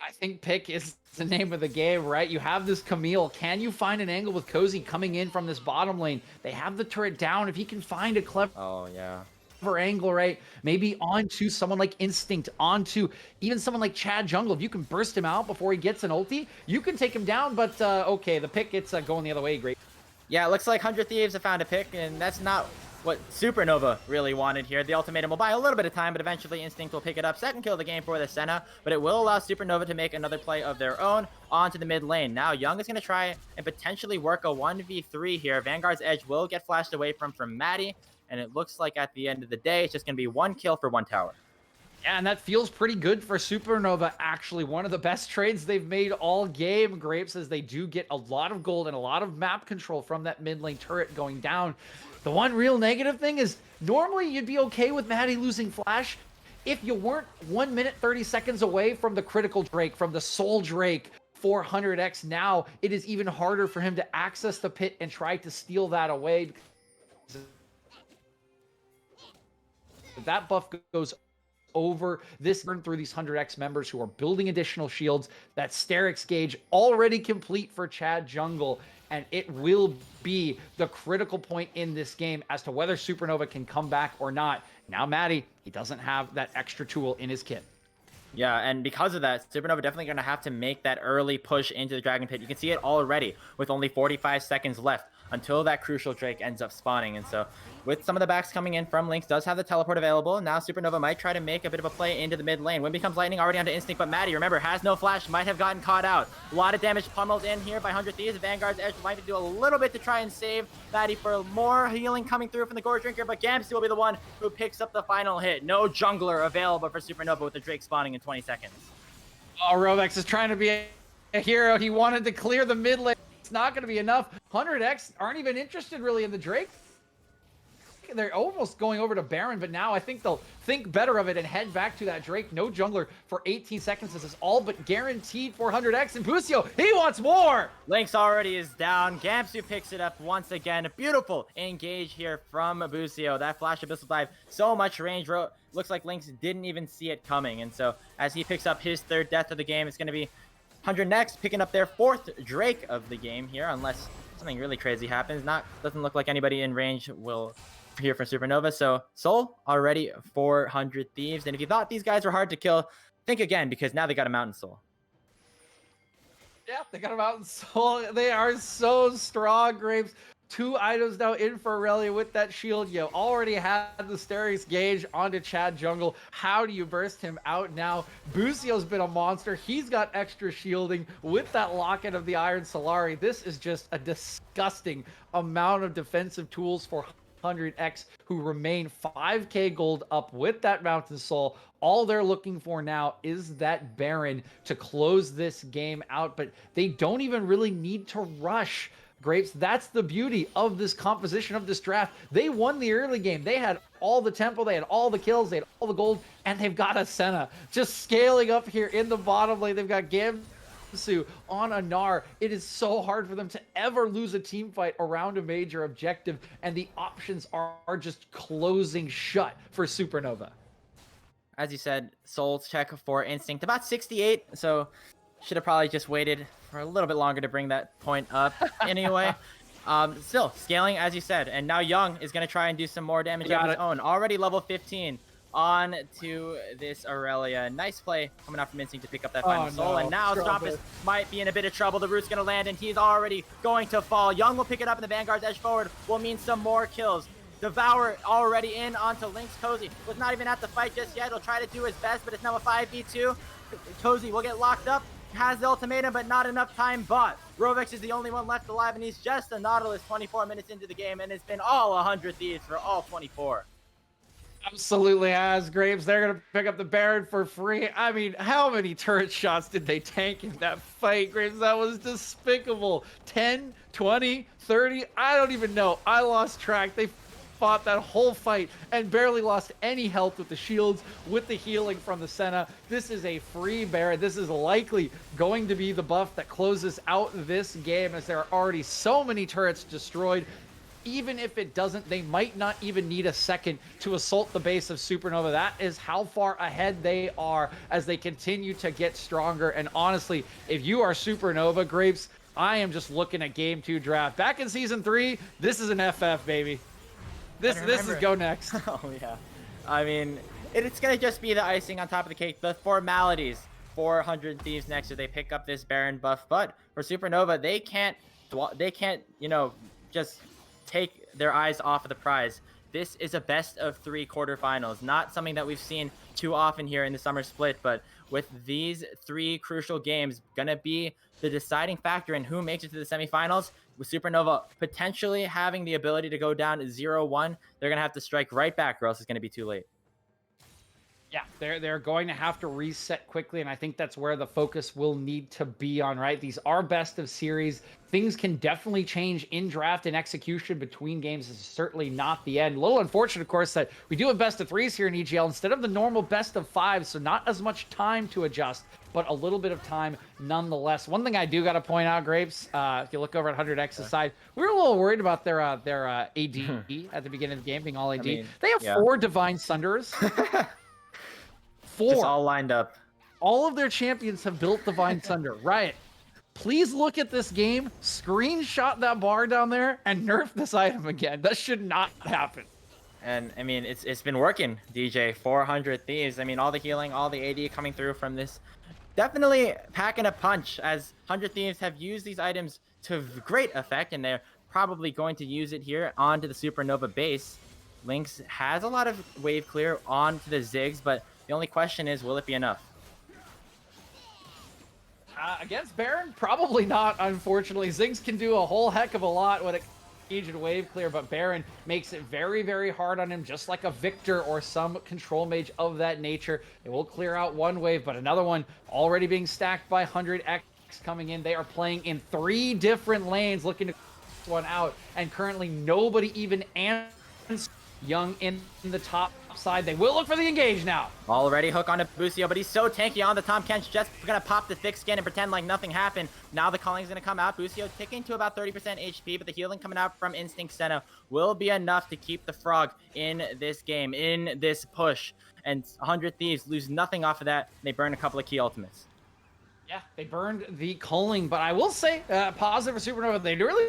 I think pick is the name of the game, right? You have this Camille. Can you find an angle with Cozy coming in from this bottom lane? They have the turret down. If he can find a clever angle, right? Maybe onto someone like Instinct, onto even someone like Chad Jungle. If you can burst him out before he gets an ulti, you can take him down. But okay, the pick, it's going the other way. Great. Yeah, it looks like 100 Thieves have found a pick, and that's not what Supernova really wanted here. The ultimatum will buy a little bit of time, but eventually Instinct will pick it up. Second kill of the game for the Senna, but it will allow Supernova to make another play of their own onto the mid lane. Now Young is going to try and potentially work a 1v3 here. Vanguard's Edge will get flashed away from Maddie, and it looks like at the end of the day, it's just going to be 1 kill for 1 tower. Yeah, and that feels pretty good for Supernova, actually. One of the best trades they've made all game, Grapes, as they do get a lot of gold and a lot of map control from that mid lane turret going down. The one real negative thing is normally you'd be okay with Maddie losing Flash if you weren't 1 minute 30 seconds away from the critical Drake, from the Soul Drake. 400X now, it is even harder for him to access the pit and try to steal that away. That buff goes over this burn through these 100X members who are building additional shields. That Sterix Gauge already complete for Chad Jungle, and it will be the critical point in this game as to whether Supernova can come back or not. Now Maddie, he doesn't have that extra tool in his kit. Yeah, and because of that, Supernova definitely going to have to make that early push into the Dragon Pit. You can see it already with only 45 seconds left until that crucial Drake ends up spawning. And so with some of the backs coming in from Lynx, does have the teleport available. Now Supernova might try to make a bit of a play into the mid lane. Wind becomes lightning already onto Instinct, but Maddie, remember, has no flash, might have gotten caught out. A lot of damage pummeled in here by 100 Thieves. Vanguard's Edge might do a little bit to try and save Maddie for more healing coming through from the Gore Drinker, but Gamsey will be the one who picks up the final hit. No jungler available for Supernova with the Drake spawning in 20 seconds. Oh, Rovex is trying to be a hero. He wanted to clear the mid lane. It's not going to be enough. 100X aren't even interested really in the Drake. They're almost going over to Baron, but now I think they'll think better of it and head back to that Drake. No jungler for 18 seconds. This is all but guaranteed for 100X. And Busio, he wants more! Lynx already is down. Gamsu picks it up once again. A beautiful engage here from Busio. That flash abyssal dive, so much range. Looks like Lynx didn't even see it coming. And so as he picks up his 3rd death of the game, it's going to be 100 next, picking up their 4th Drake of the game here, unless something really crazy happens. Doesn't look like anybody in range will hear from Supernova. So Soul already 400 Thieves. And if you thought these guys were hard to kill, think again, because now they got a Mountain Soul. Yeah, they got a Mountain Soul. They are so strong, Grapes. 2 items now in for Aurelia with that shield. You already had the Sterix Gauge onto Chad Jungle. How do you burst him out now? Busio's been a monster. He's got extra shielding with that locket of the Iron Solari. This is just a disgusting amount of defensive tools for 100X, who remain 5k gold up with that Mountain Soul. All they're looking for now is that Baron to close this game out, but they don't even really need to rush. Grapes, that's the beauty of this composition of this draft. They won the early game. They had all the tempo, they had all the kills, they had all the gold, and they've got a Senna just scaling up here in the bottom lane. They've got Gamsu on a Gnar. It is so hard for them to ever lose a team fight around a major objective, and the options are just closing shut for Supernova. As you said, soul check for instinct about 68, so should have probably just waited for a little bit longer to bring that point up. Anyway, still scaling as you said, and now Young is going to try and do some more damage of his own. Already level 15 on to this Aurelia. Nice play coming out from instinct to pick up that final soul, and now Strompus might be in a bit of trouble. The root's going to land, and he's already going to fall. Young will pick it up, and the Vanguard's edge forward will mean some more kills. Devour already in onto Link's. Cozy was not even at the fight just yet. He'll try to do his best, but it's now a 5v2. Cozy will get locked up. Has the ultimatum, but not enough time bought. Rovex is the only one left alive, and he's just a Nautilus 24 minutes into the game, and it's been all 100 Thieves for all 24. Absolutely has, Graves. They're going to pick up the Baron for free. I mean, how many turret shots did they tank in that fight, Graves? That was despicable. 10, 20, 30, I don't even know. I lost track. They fought that whole fight and barely lost any health with the shields, with the healing from the Senna. This is a free Baron. This is likely going to be the buff that closes out this game, as there are already so many turrets destroyed. Even if it doesn't, they might not even need a second to assault the base of Supernova. That is how far ahead they are as they continue to get stronger. And honestly, if you are Supernova, Grapes, I am just looking at Game 2 draft. Back in Season 3, this is an FF, baby. This is go next. Oh, yeah. I mean, it's going to just be the icing on top of the cake. The formalities. 400 Thieves next if they pick up this Baron buff. But for Supernova, they can't, you know, just take their eyes off of the prize. This is a best of 3 quarterfinals. Not something that we've seen too often here in the summer split, but with these 3 crucial games going to be the deciding factor in who makes it to the semifinals. With Supernova potentially having the ability to go down 0-1, they're going to have to strike right back, or else it's going to be too late. Yeah, they're going to have to reset quickly, and I think that's where the focus will need to be on, right? These are best of series. Things can definitely change in draft and execution between games. This is certainly not the end. A little unfortunate, of course, that we do have best of 3s here in EGL instead of the normal best of 5s, so not as much time to adjust, but a little bit of time nonetheless. One thing I do got to point out, Grapes, if you look over at 100X's side, we were a little worried about their AD at the beginning of the game being all AD. I mean, they have 4 Divine Sunders. 4. Just all lined up. All of their champions have built Divine Sunder. Riot, please look at this game, screenshot that bar down there, and nerf this item again. That should not happen. And I mean, it's been working, DJ. 400 Thieves. I mean, all the healing, all the AD coming through from this. Definitely packing a punch, as 100 Thieves have used these items to great effect, and they're probably going to use it here onto the Supernova base. Lynx has a lot of wave clear onto the Ziggs, but the only question is, will it be enough? Against Baron, probably not, unfortunately. Ziggs can do a whole heck of a lot when it comes to wave clear, but Baron makes it very, very hard on him, just like a Victor or some control mage of that nature. It will clear out one wave, but another one already being stacked by 100X coming in. They are playing in 3 different lanes, looking to one out, and currently nobody even answers. Young in the top side. They will look for the engage now. Already hook onto Busio, but he's so tanky on the Tom Kench, just gonna pop the thick skin and pretend like nothing happened. Now the calling's gonna come out. Busio ticking to about 30% HP, but the healing coming out from Instinct Senna will be enough to keep the frog in this game, in this push. And 100 Thieves lose nothing off of that. They burn a couple of key ultimates. Yeah, they burned the culling, but I will say, positive for Supernova, they really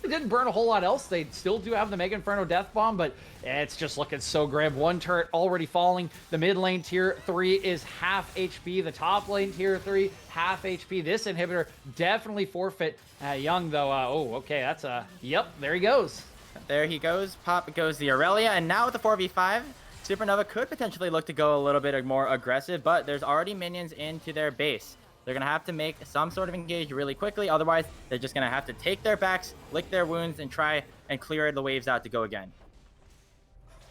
didn't burn a whole lot else. They still do have the Mega Inferno Death Bomb, but it's just looking so grim. 1 turret already falling. The mid lane tier 3 is half HP. The top lane tier 3, half HP. This inhibitor definitely forfeit. Young, though, oh, okay, that's a, yep, there he goes. There he goes. Pop goes the Aurelia, and now with the 4v5, Supernova could potentially look to go a little bit more aggressive, but there's already minions into their base. They're going to have to make some sort of engage really quickly. Otherwise, they're just going to have to take their backs, lick their wounds, and try and clear the waves out to go again.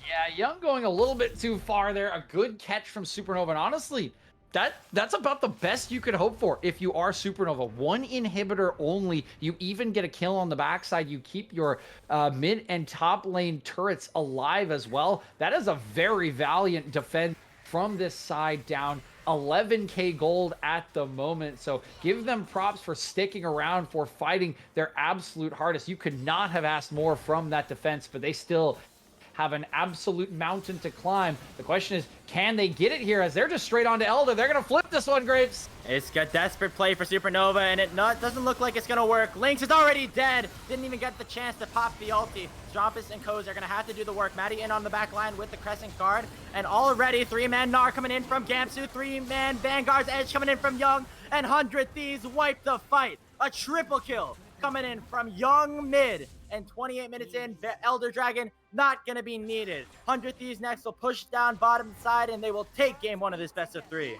Yeah, Young going a little bit too far there. A good catch from Supernova. And honestly, that's about the best you could hope for if you are Supernova. 1 inhibitor only. You even get a kill on the backside. You keep your mid and top lane turrets alive as well. That is a very valiant defense from this side, down 11K gold at the moment. So give them props for sticking around, for fighting their absolute hardest. You could not have asked more from that defense, but they still have an absolute mountain to climb. The question is, can they get it here? As they're just straight on to Elder. They're going to flip this one, Grapes. It's a desperate play for Supernova, and it doesn't look like it's going to work. Lynx is already dead. Didn't even get the chance to pop the ulti. Strompus and Coz are going to have to do the work. Maddie in on the back line with the Crescent Guard. And already, 3-man Gnar coming in from Gamsu. 3-man Vanguard's Edge coming in from Young. And 100 Thieves wipe the fight. A triple kill coming in from Young mid. And 28 minutes in, Elder Dragon not going to be needed. 100 Thieves next will push down bottom side, and they will take game 1 of this best of 3.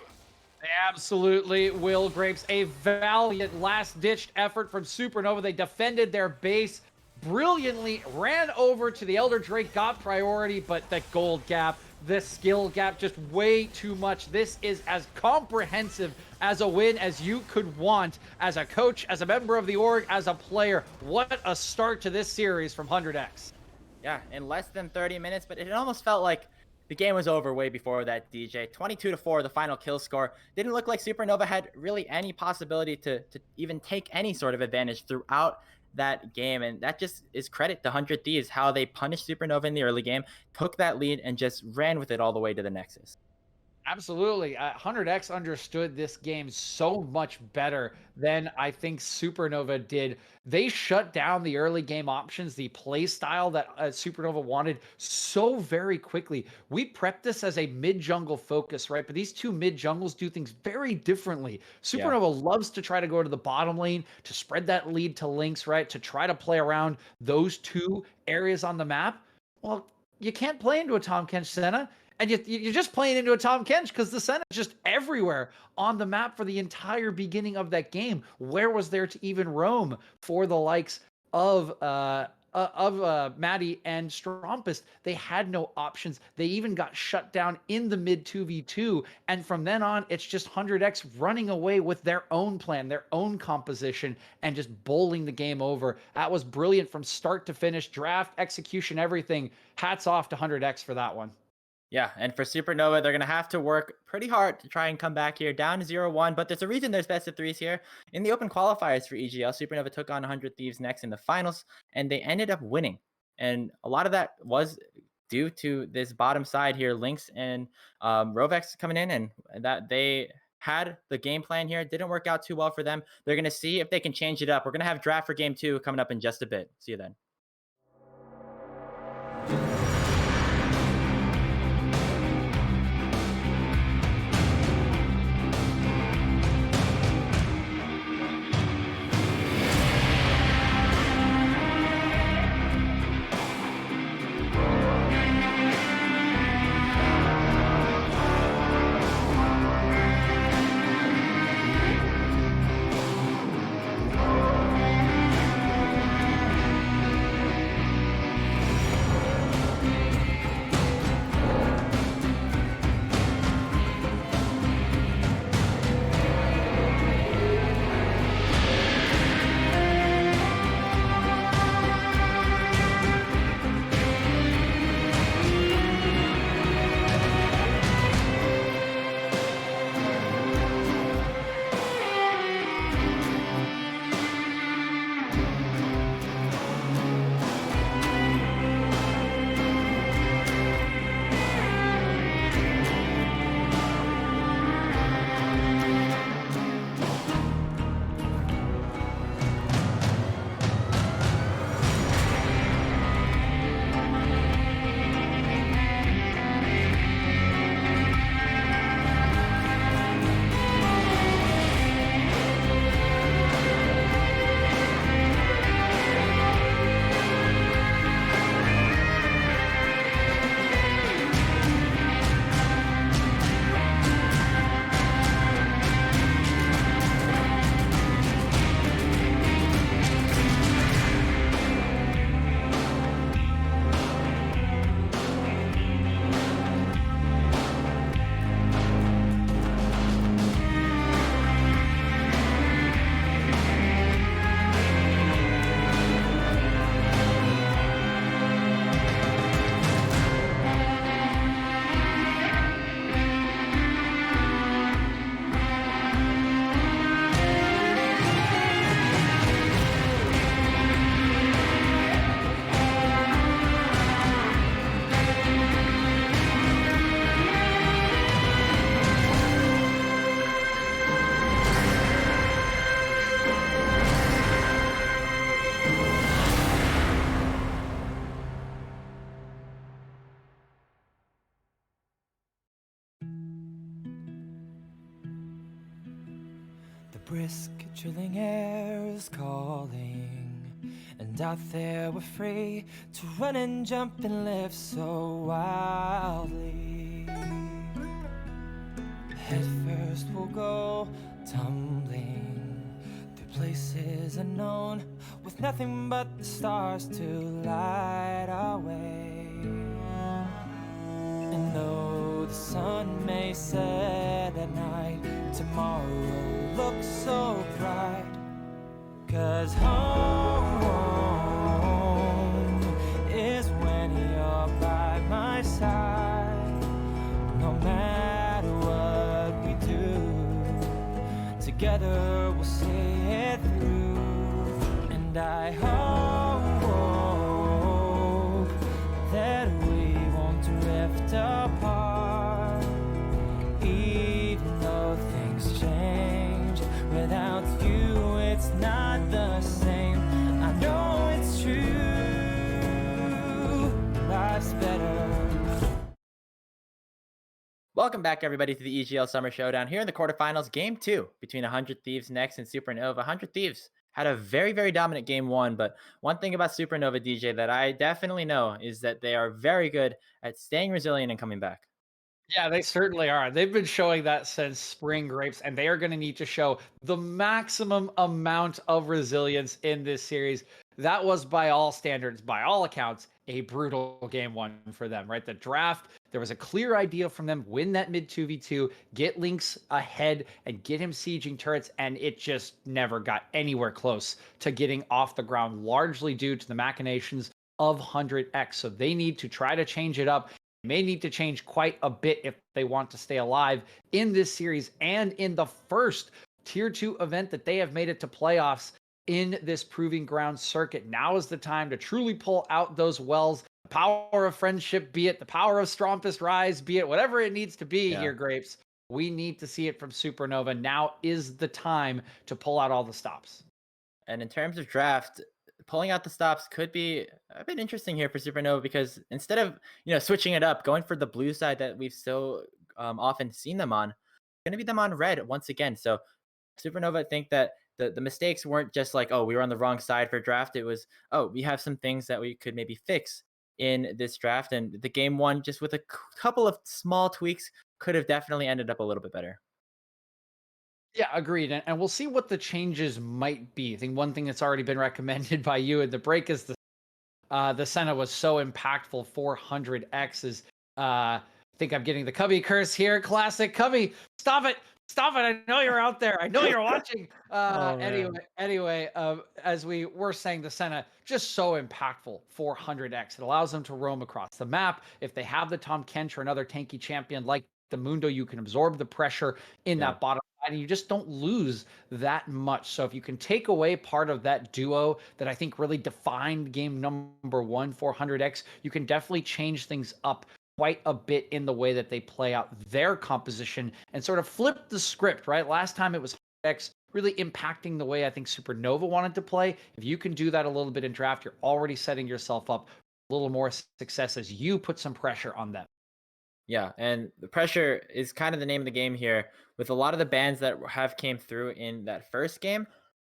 They absolutely will, Grapes. A valiant last-ditched effort from Supernova. They defended their base brilliantly, ran over to the Elder Drake, got priority, but the gold gap, the skill gap, just way too much. This is as comprehensive as a win as you could want as a coach, as a member of the org, as a player. What a start to this series from 100X. Yeah, in less than 30 minutes, but it almost felt like the game was over way before that, DJ. 22-4, the final kill score. Didn't look like Supernova had really any possibility to even take any sort of advantage throughout that game, and that just is credit to 100 Thieves, how they punished Supernova in the early game, took that lead, and just ran with it all the way to the Nexus. Absolutely. 100X understood this game so much better than I think Supernova did. They shut down the early game options, the play style that Supernova wanted so very quickly. We prepped this as a mid-jungle focus, right? But these two mid-jungles do things very differently. Supernova loves to try to go to the bottom lane, to spread that lead to Lynx, right? To try to play around those two areas on the map. Well, you can't play into a Tahm Kench Senna. And you're just playing into a Tahm Kench because the Senna is just everywhere on the map for the entire beginning of that game. Where was there to even roam for the likes of Maddie and Strompus? They had no options. They even got shut down in the mid 2v2. And from then on, it's just 100X running away with their own plan, their own composition, and just bowling the game over. That was brilliant from start to finish. Draft, execution, everything. Hats off to 100X for that one. Yeah, and for Supernova, they're going to have to work pretty hard to try and come back here, down to 0-1, but there's a reason there's best of 3s here. In the open qualifiers for EGL, Supernova took on 100 Thieves next in the finals, and they ended up winning. And a lot of that was due to this bottom side here, Lynx and Rovex coming in, and that they had the game plan here. It didn't work out too well for them. They're going to see if they can change it up. We're going to have draft for game 2 coming up in just a bit. See you then. brisk, chilling air is calling, and out there we're free to run and jump and live so wildly. Head first we'll go tumbling through places unknown, with nothing but the stars to light our way. And though the sun may set at night, tomorrow looks so bright. 'Cause home is when you're by my side. No matter what we do, together we'll see it through. And I hope that we won't drift apart, even though things change. Without you, it's not the same. I know it's true. Life's better. Welcome back, everybody, to the EGL Summer Showdown here in the quarterfinals, Game 2 between 100 Thieves next and Supernova. 100 Thieves had a very, very dominant Game 1, but one thing about Supernova, DJ, that I definitely know is that they are very good at staying resilient and coming back. Yeah, they certainly are. They've been showing that since spring grapes, and they are going to need to show the maximum amount of resilience in this series. That was, by all standards, by all accounts, a brutal game one for them, right? The draft, there was a clear idea from them: win that mid 2v2, get Lynx ahead, and get him sieging turrets, and it just never got anywhere close to getting off the ground, largely due to the machinations of 100x. So they need to try to change it up, may need to change quite a bit if they want to stay alive in this series and in the first tier 2 event that they have made it to playoffs in this proving ground circuit. Now is the time to truly pull out those wells. The power of friendship, be it the power of Strompest Rise, be it whatever it needs to be here, Grapes. We need to see it from Supernova. Now is the time to pull out all the stops. And in terms of draft, pulling out the stops could be a bit interesting here for Supernova, because instead of switching it up, going for the blue side that we've so often seen them on, going to be them on red once again. So Supernova think that the mistakes weren't just like, oh, we were on the wrong side for draft. It was, oh, we have some things that we could maybe fix in this draft. And the game one, just with a couple of small tweaks, could have definitely ended up a little bit better. Yeah, agreed. And we'll see what the changes might be. I think one thing that's already been recommended by you in the break is the Senna was so impactful. 400Xs. I think I'm getting the Cubby curse here. Classic Cubby. Stop it. Stop it. I know you're out there. I know you're watching. Anyway, as we were saying, the Senna just so impactful. 400X. It allows them to roam across the map. If they have the Tom Kench or another tanky champion like the Mundo, you can absorb the pressure in that bottom line, and you just don't lose that much. So if you can take away part of that duo that I think really defined game number 1, 400X, you can definitely change things up quite a bit in the way that they play out their composition and sort of flip the script, right? Last time it was X really impacting the way I think Supernova wanted to play. If you can do that a little bit in draft, you're already setting yourself up a little more success as you put some pressure on them. Yeah, and the pressure is kind of the name of the game here. With a lot of the bans that have came through in that first game,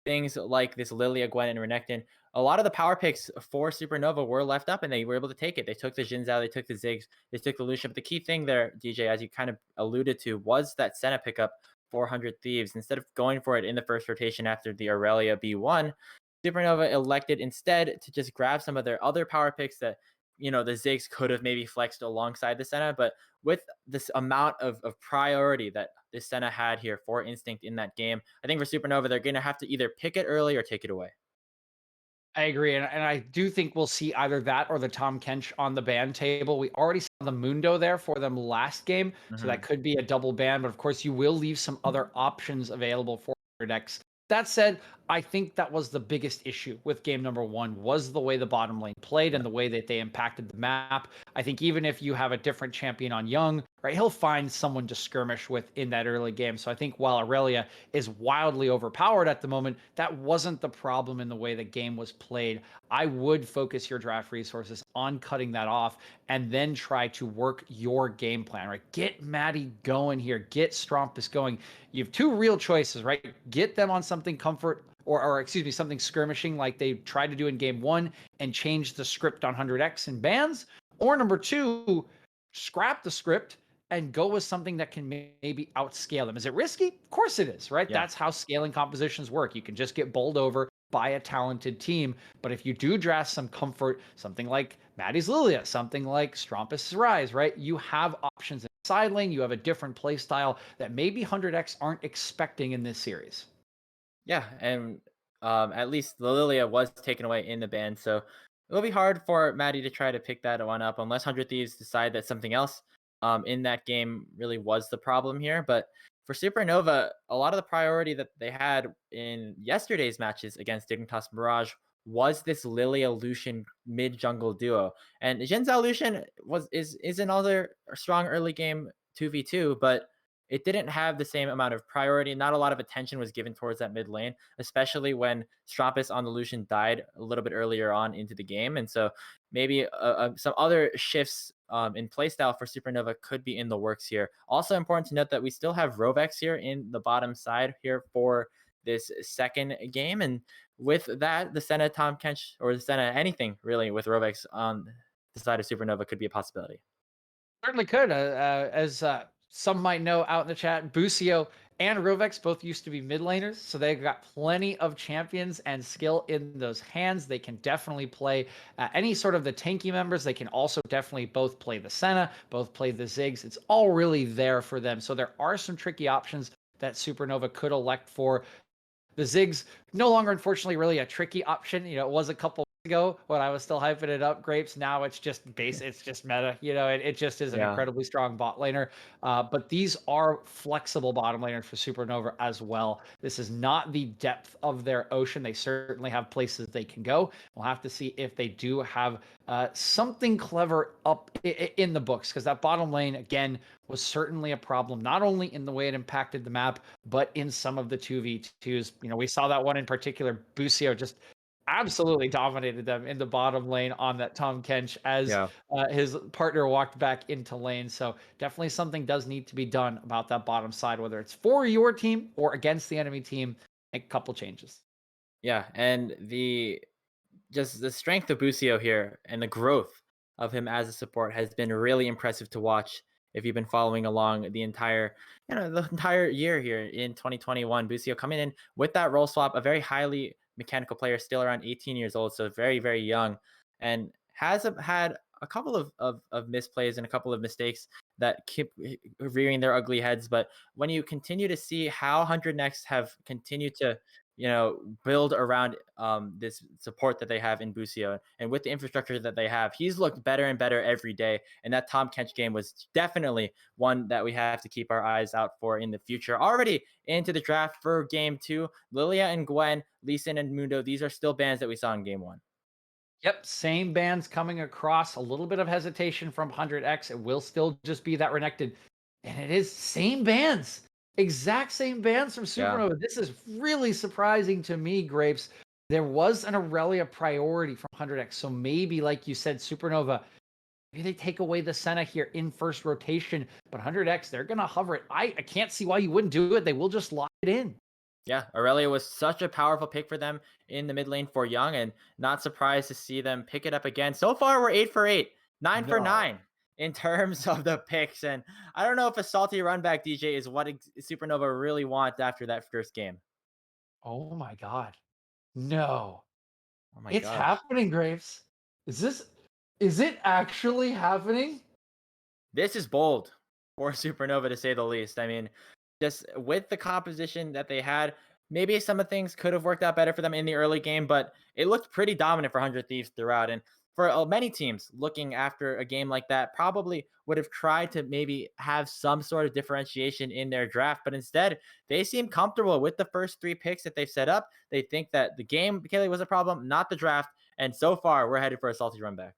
things like this Lilia, Gwen, and Renekton, a lot of the power picks for Supernova were left up, and they were able to take it. They took the Jhin Zhao, they took the Ziggs, they took the Lucian. But the key thing there, DJ, as you kind of alluded to, was that Senna pickup, 400 Thieves. Instead of going for it in the first rotation after the Aurelia B1, Supernova elected instead to just grab some of their other power picks that the Ziggs could have maybe flexed alongside the Senna. But with this amount of priority that this Senna had here for Instinct in that game, I think for Supernova, they're going to have to either pick it early or take it away. I agree. And I do think we'll see either that or the Tom Kench on the ban table. We already saw the Mundo there for them last game. So that could be a double ban. But of course, you will leave some other options available for your decks. That said, I think that was the biggest issue with game number 1 was the way the bottom lane played and the way that they impacted the map. I think even if you have a different champion on Young, right? He'll find someone to skirmish with in that early game. So I think while Aurelia is wildly overpowered at the moment, that wasn't the problem in the way the game was played. I would focus your draft resources on cutting that off and then try to work your game plan, right? Get Maddie going here, get Strompus going. You have two real choices, right? Get them on something comfort or excuse me, something skirmishing like they tried to do in game one and change the script on 100x in bans. Or number two, scrap the script and go with something that can maybe outscale them. Is it risky? Of course it is, right? Yeah. That's how scaling compositions work. You can just get bowled over by a talented team. But if you do draft some comfort, something like Maddie's Lilia, something like Strompus' Rise, right? You have options in side lane. You have a different play style that maybe 100x aren't expecting in this series. Yeah, and at least the Lilia was taken away in the ban, so it'll be hard for Maddie to try to pick that one up unless 100 Thieves decide that something else in that game really was the problem here. But for Supernova, a lot of the priority that they had in yesterday's matches against Dignitas Mirage was this Lilia Lucian mid jungle duo, and Jinzhou Lucian is another strong early game 2v2, but it didn't have the same amount of priority. Not a lot of attention was given towards that mid lane, especially when Strampus on the Lucian died a little bit earlier on into the game. And so maybe some other shifts in playstyle for Supernova could be in the works here. Also important to note that we still have Rovex here in the bottom side here for this second game. And with that, the Senna Tom Kench or the Senna anything really with Rovex on the side of Supernova could be a possibility. Certainly could. As some might know out in the chat, Busio and Rovex both used to be mid laners, so they've got plenty of champions and skill in those hands. They can definitely play any sort of the tanky members. They can also definitely both play the Senna, both play the Ziggs. It's all really there for them. So there are some tricky options that Supernova could elect for. The Ziggs no longer, unfortunately, really a tricky option. It was a couple ago when I was still hyping it up, Grapes. Now it's just base, it's just meta. It just is an Yeah. incredibly strong bot laner. But these are flexible bottom laners for Supernova as well. This is not the depth of their ocean. They certainly have places they can go. We'll have to see if they do have something clever up in the books, because that bottom lane, again, was certainly a problem, not only in the way it impacted the map, but in some of the 2v2s. We saw that one in particular. Busio just absolutely dominated them in the bottom lane on that Tom Kench as Yeah. his partner walked back into lane. So definitely something does need to be done about that bottom side, whether it's for your team or against the enemy team. A couple changes. Yeah, and just the strength of Busio here and the growth of him as a support has been really impressive to watch. If you've been following along the entire year here in 2021, Busio coming in with that role swap, a very highly mechanical player, still around 18 years old, so very, very young, and has had a couple of misplays and a couple of mistakes that keep rearing their ugly heads. But when you continue to see how 100 Next have continued to build around this support that they have in Busio, and with the infrastructure that they have, he's looked better and better every day. And that Tom Kench game was definitely one that we have to keep our eyes out for in the future. Already into the draft for game 2, Lilia and Gwen, Lee Sin and Mundo, these are still bans that we saw in game 1. Yep, same bands coming across. A little bit of hesitation from 100x. It will still just be that Renekton. And it is same bands. Exact same bands from Yeah. Supernova. This is really surprising to me, Grapes. There was an Aurelia priority from 100x. So maybe, like you said, Supernova, maybe they take away the Senna here in first rotation. But 100x, they're going to hover it. I can't see why you wouldn't do it. They will just lock it in. Yeah, Aurelia was such a powerful pick for them in the mid lane for Young, and not surprised to see them pick it up again. So far, we're 8 for 8, 9 for No. 9 in terms of the picks. And I don't know if a salty run back DJ is what Supernova really want after that first game. Oh my God. No. Oh my It's gosh. happening, Graves. Is it actually happening? This is bold for Supernova to say the least. I mean, just with the composition that they had, maybe some of things could have worked out better for them in the early game, but it looked pretty dominant for 100 Thieves throughout. And for many teams looking after a game like that, probably would have tried to maybe have some sort of differentiation in their draft, but instead they seem comfortable with the first 3 picks that they've set up. They think that the game, Kelly, was a problem, not the draft. And so far, we're headed for a salty run back.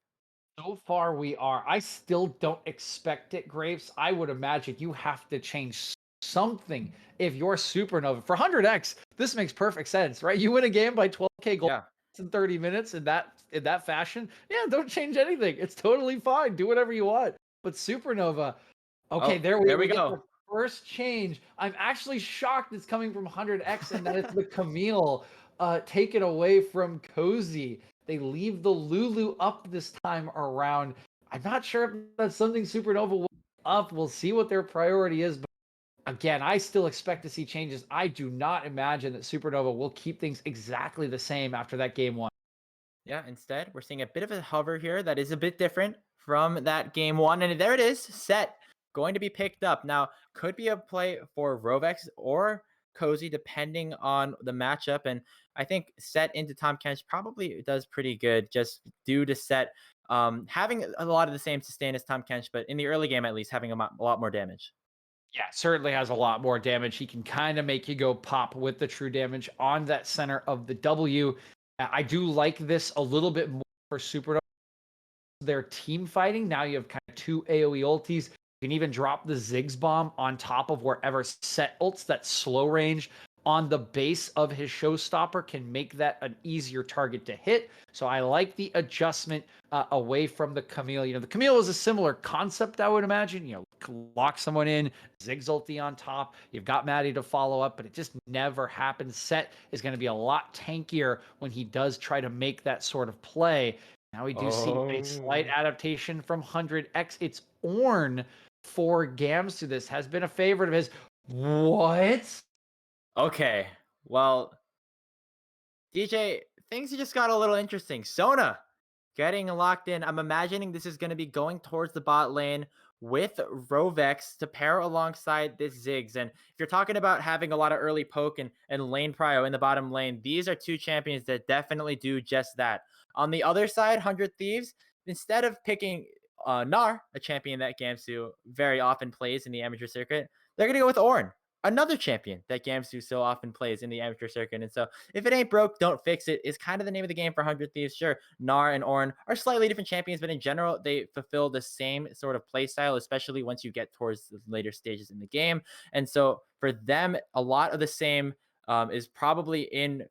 So far, we are. I still don't expect it, Grapes. I would imagine you have to change something if you're Supernova. For 100x, this makes perfect sense, right? You win a game by 12k gold Yeah. in 30 minutes in that fashion. Yeah, don't change anything. It's totally fine. Do whatever you want. But Supernova, okay, Oh, there there we we get go. the first change. I'm actually shocked it's coming from 100x and that it's the Camille taken away from Cozy. They leave the Lulu up this time around. I'm not sure if that's something Supernova will up. We'll see what their priority is. But again, I still expect to see changes. I do not imagine that Supernova will keep things exactly the same after that game one. Yeah, instead, we're seeing a bit of a hover here that is a bit different from that game one. And there it is, set, going to be picked up. Now, could be a play for Rovex or Cozy, depending on the matchup. And I think set into Tom Kench probably does pretty good just due to set having a lot of the same sustain as Tom Kench, but in the early game, at least, having a lot more damage. Yeah, certainly has a lot more damage. He can kind of make you go pop with the true damage on that center of the W. I do like this a little bit more for Supernova. Their team fighting. Now you have kind of two AoE ultis. You can even drop the Ziggs bomb on top of wherever set ults. That slow range on the base of his showstopper can make that an easier target to hit. So I like the adjustment away from the Camille. The Camille is a similar concept, I would imagine. Lock someone in, Ziggs ulti on top. You've got Maddie to follow up, but it just never happens. Set is going to be a lot tankier when he does try to make that sort of play. Now we do see a slight Oh. adaptation from 100x. It's Ornn for Gams to this, has been a favorite of his. What? Okay. Well, DJ, things just got a little interesting. Sona getting locked in. I'm imagining this is going to be going towards the bot lane with Rovex to pair alongside this Ziggs. And if you're talking about having a lot of early poke and lane prio in the bottom lane, these are two champions that definitely do just that. On the other side, 100 Thieves, instead of picking Gnar, a champion that Gamsu very often plays in the amateur circuit, they're going to go with Ornn, another champion that Gamsu so often plays in the amateur circuit. And so if it ain't broke, don't fix it is kind of the name of the game for 100 Thieves. Sure, Gnar and Ornn are slightly different champions, but in general, they fulfill the same sort of play style, especially once you get towards the later stages in the game. And so for them, a lot of the same is probably in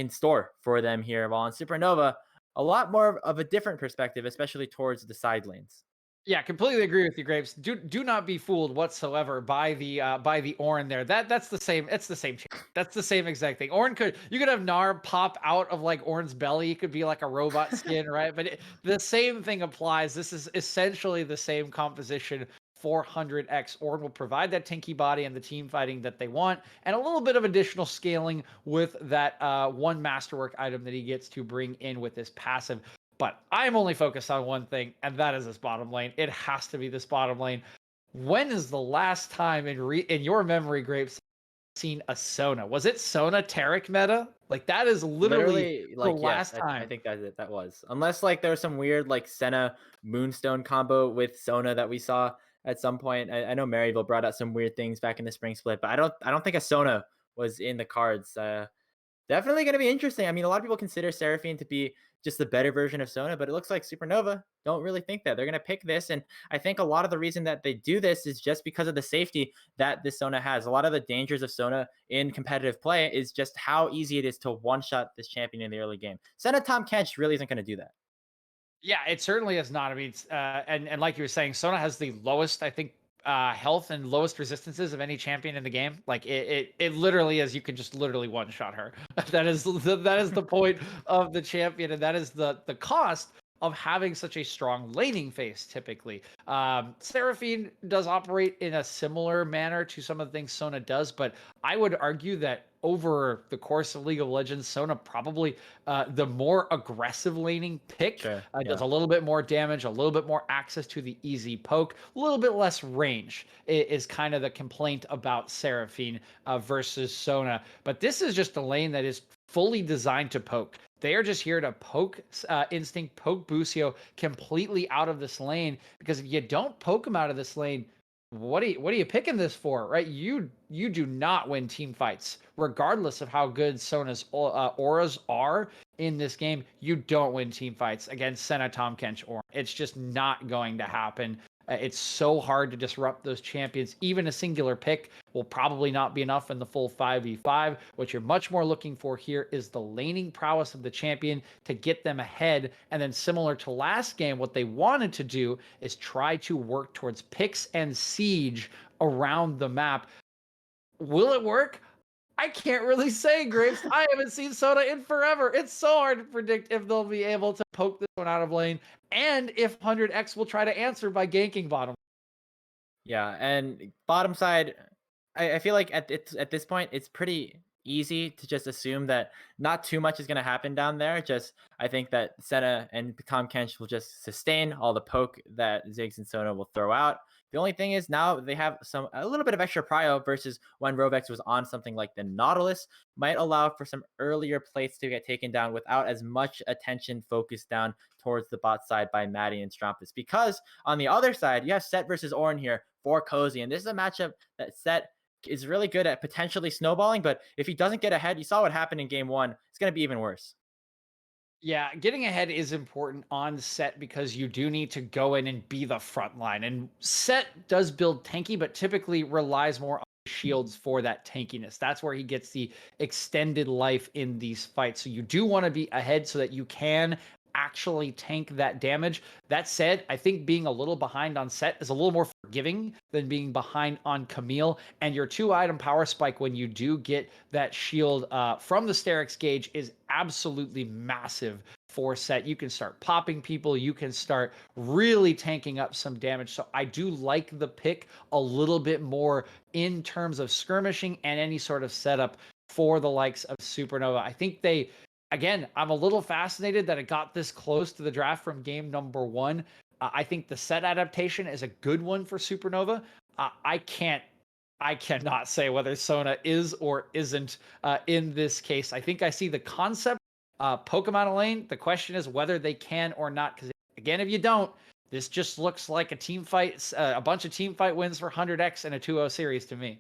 store for them here. While on Supernova, a lot more of a different perspective, especially towards the side lanes. Yeah, completely agree with you, Grapes. Do not be fooled whatsoever by the Ornn there. That's the same. It's the same. That's the same exact thing. You could have Gnar pop out of like Ornn's belly. It could be like a robot skin, right? But the same thing applies. This is essentially the same composition. 400x Ornn will provide that tanky body and the team fighting that they want, and a little bit of additional scaling with that one masterwork item that he gets to bring in with this passive. But I'm only focused on one thing, and that is this bottom lane. It has to be this bottom lane. When is the last time in your memory, Grapes, seen a Sona? Was it Sona Taric meta? Like that is literally Literally, the like, yes, last I time. think that's it. That was. Unless like there was some weird like Senna Moonstone combo with Sona that we saw at some point. I know Maryville brought out some weird things back in the spring split, but I don't think a Sona was in the cards. Definitely going to be interesting. I mean, a lot of people consider Seraphine to be just the better version of Sona, but it looks like Supernova don't really think that. They're going to pick this. And I think a lot of the reason that they do this is just because of the safety that this Sona has. A lot of the dangers of Sona in competitive play is just how easy it is to one-shot this champion in the early game. Sena Tom Kench really isn't going to do that. Yeah, it certainly is not. I mean, and like you were saying, Sona has the lowest, I think, health and lowest resistances of any champion in the game. Like it literally is. You can just literally one shot her. That is the point of the champion, and that is the cost of having such a strong laning phase. Typically, Seraphine does operate in a similar manner to some of the things Sona does, but I would argue that over the course of League of Legends, Sona probably the more aggressive laning pick. Sure. Does Yeah. a little bit more damage, a little bit more access to the easy poke, a little bit less range is kind of the complaint about Seraphine versus Sona. But this is just a lane that is fully designed to poke. They are just here to poke Instinct, poke Busio completely out of this lane, because if you don't poke him out of this lane, what are you picking this for, right? You do not win team fights, regardless of how good Sona's auras are in this game. You don't win team fights against Senna, Tahm Kench, or it's just not going to happen. It's so hard to disrupt those champions. Even a singular pick will probably not be enough in the full 5v5. What you're much more looking for here is the laning prowess of the champion to get them ahead. And then, similar to last game, what they wanted to do is try to work towards picks and siege around the map. Will it work? I can't really say, Grapes. I haven't seen Soda in forever. It's so hard to predict if they'll be able to poke this one out of lane and if 100X will try to answer by ganking bottom. Yeah, and bottom side, I feel like at this point it's pretty easy to just assume that not too much is going to happen down there. Just I think that Senna and Tahm Kench will just sustain all the poke that Ziggs and Sona will throw out. The only thing is now they have a little bit of extra prio versus when Rovex was on something like the Nautilus, might allow for some earlier plates to get taken down without as much attention focused down towards the bot side by Maddie and Strampus. Because on the other side, you have Set versus Ornn here for Cozy, and this is a matchup that Set is really good at potentially snowballing, but if he doesn't get ahead, you saw what happened in game one, it's going to be even worse. Yeah, getting ahead is important on Set because you do need to go in and be the front line. And Set does build tanky, but typically relies more on shields for that tankiness. That's where he gets the extended life in these fights. So you do want to be ahead so that you can actually tank that damage. That said, I think being a little behind on Set is a little more forgiving than being behind on Camille. And your 2-item power spike when you do get that shield from the Sterix gauge is absolutely massive for Set. You can start popping people, you can start really tanking up some damage. So I do like the pick a little bit more in terms of skirmishing and any sort of setup for the likes of Supernova. I think they, again, I'm a little fascinated that it got this close to the draft from game number one. I think the Set adaptation is a good one for Supernova. I cannot say whether Sona is or isn't in this case. I think I see the concept Pokemon lane. The question is whether they can or not. Because again, if you don't, this just looks like a team fight, a bunch of team fight wins for 100X in a 2-0 series to me.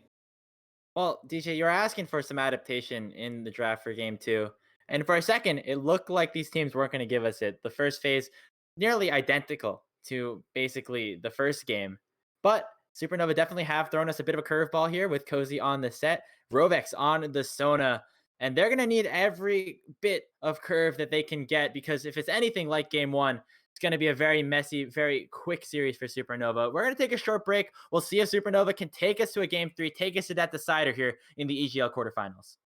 Well, DJ, you're asking for some adaptation in the draft for game two. And for a second, it looked like these teams weren't going to give us it. The first phase, nearly identical to basically the first game. But Supernova definitely have thrown us a bit of a curveball here with Cozy on the set, Rovex on the Sona. And they're going to need every bit of curve that they can get because if it's anything like game one, it's going to be a very messy, very quick series for Supernova. We're going to take a short break. We'll see if Supernova can take us to a game three, take us to that decider here in the EGL quarterfinals.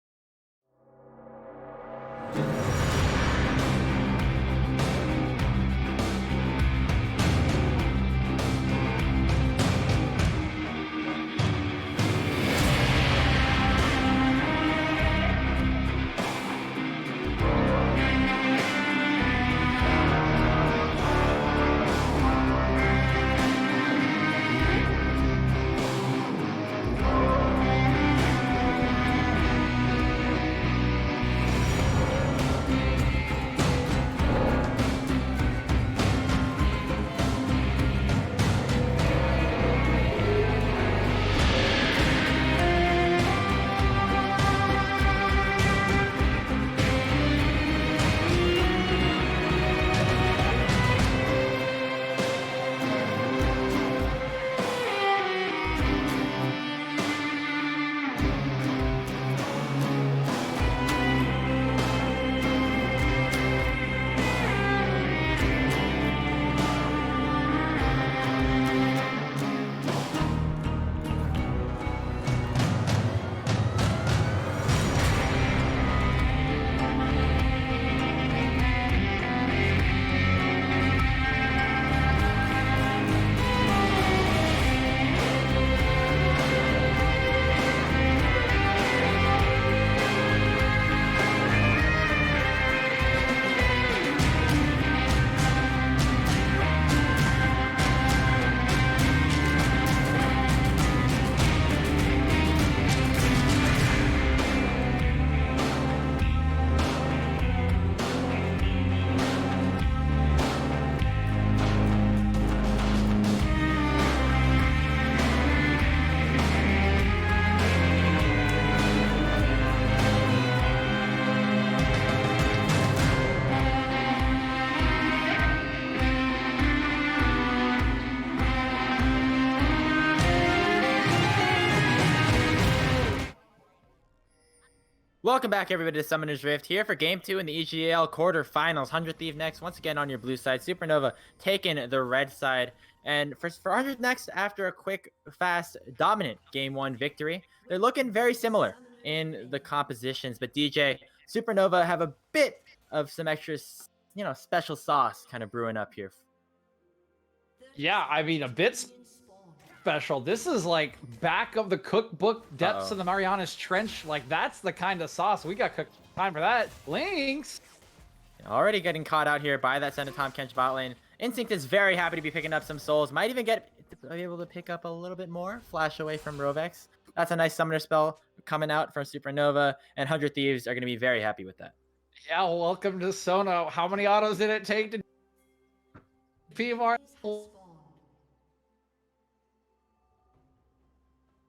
Welcome back, everybody, to Summoner's Rift here for Game 2 in the EGL Quarterfinals. 100 Thief next, once again on your blue side. Supernova taking the red side. And for 100 next, after a quick, fast, dominant Game 1 victory, they're looking very similar in the compositions. But DJ, Supernova have a bit of some extra, special sauce kind of brewing up here. Yeah, I mean, a bit special. This is like back of the cookbook depths of the Marianas Trench. Like, that's the kind of sauce we got cooked. Time for that. Lynx. Already getting caught out here by that Tom Kench bot lane. Instinct is very happy to be picking up some souls. Might even be able to pick up a little bit more. Flash away from Rovex. That's a nice summoner spell coming out from Supernova. And 100 Thieves are going to be very happy with that. Yeah, welcome to Sona. How many autos did it take to PMR?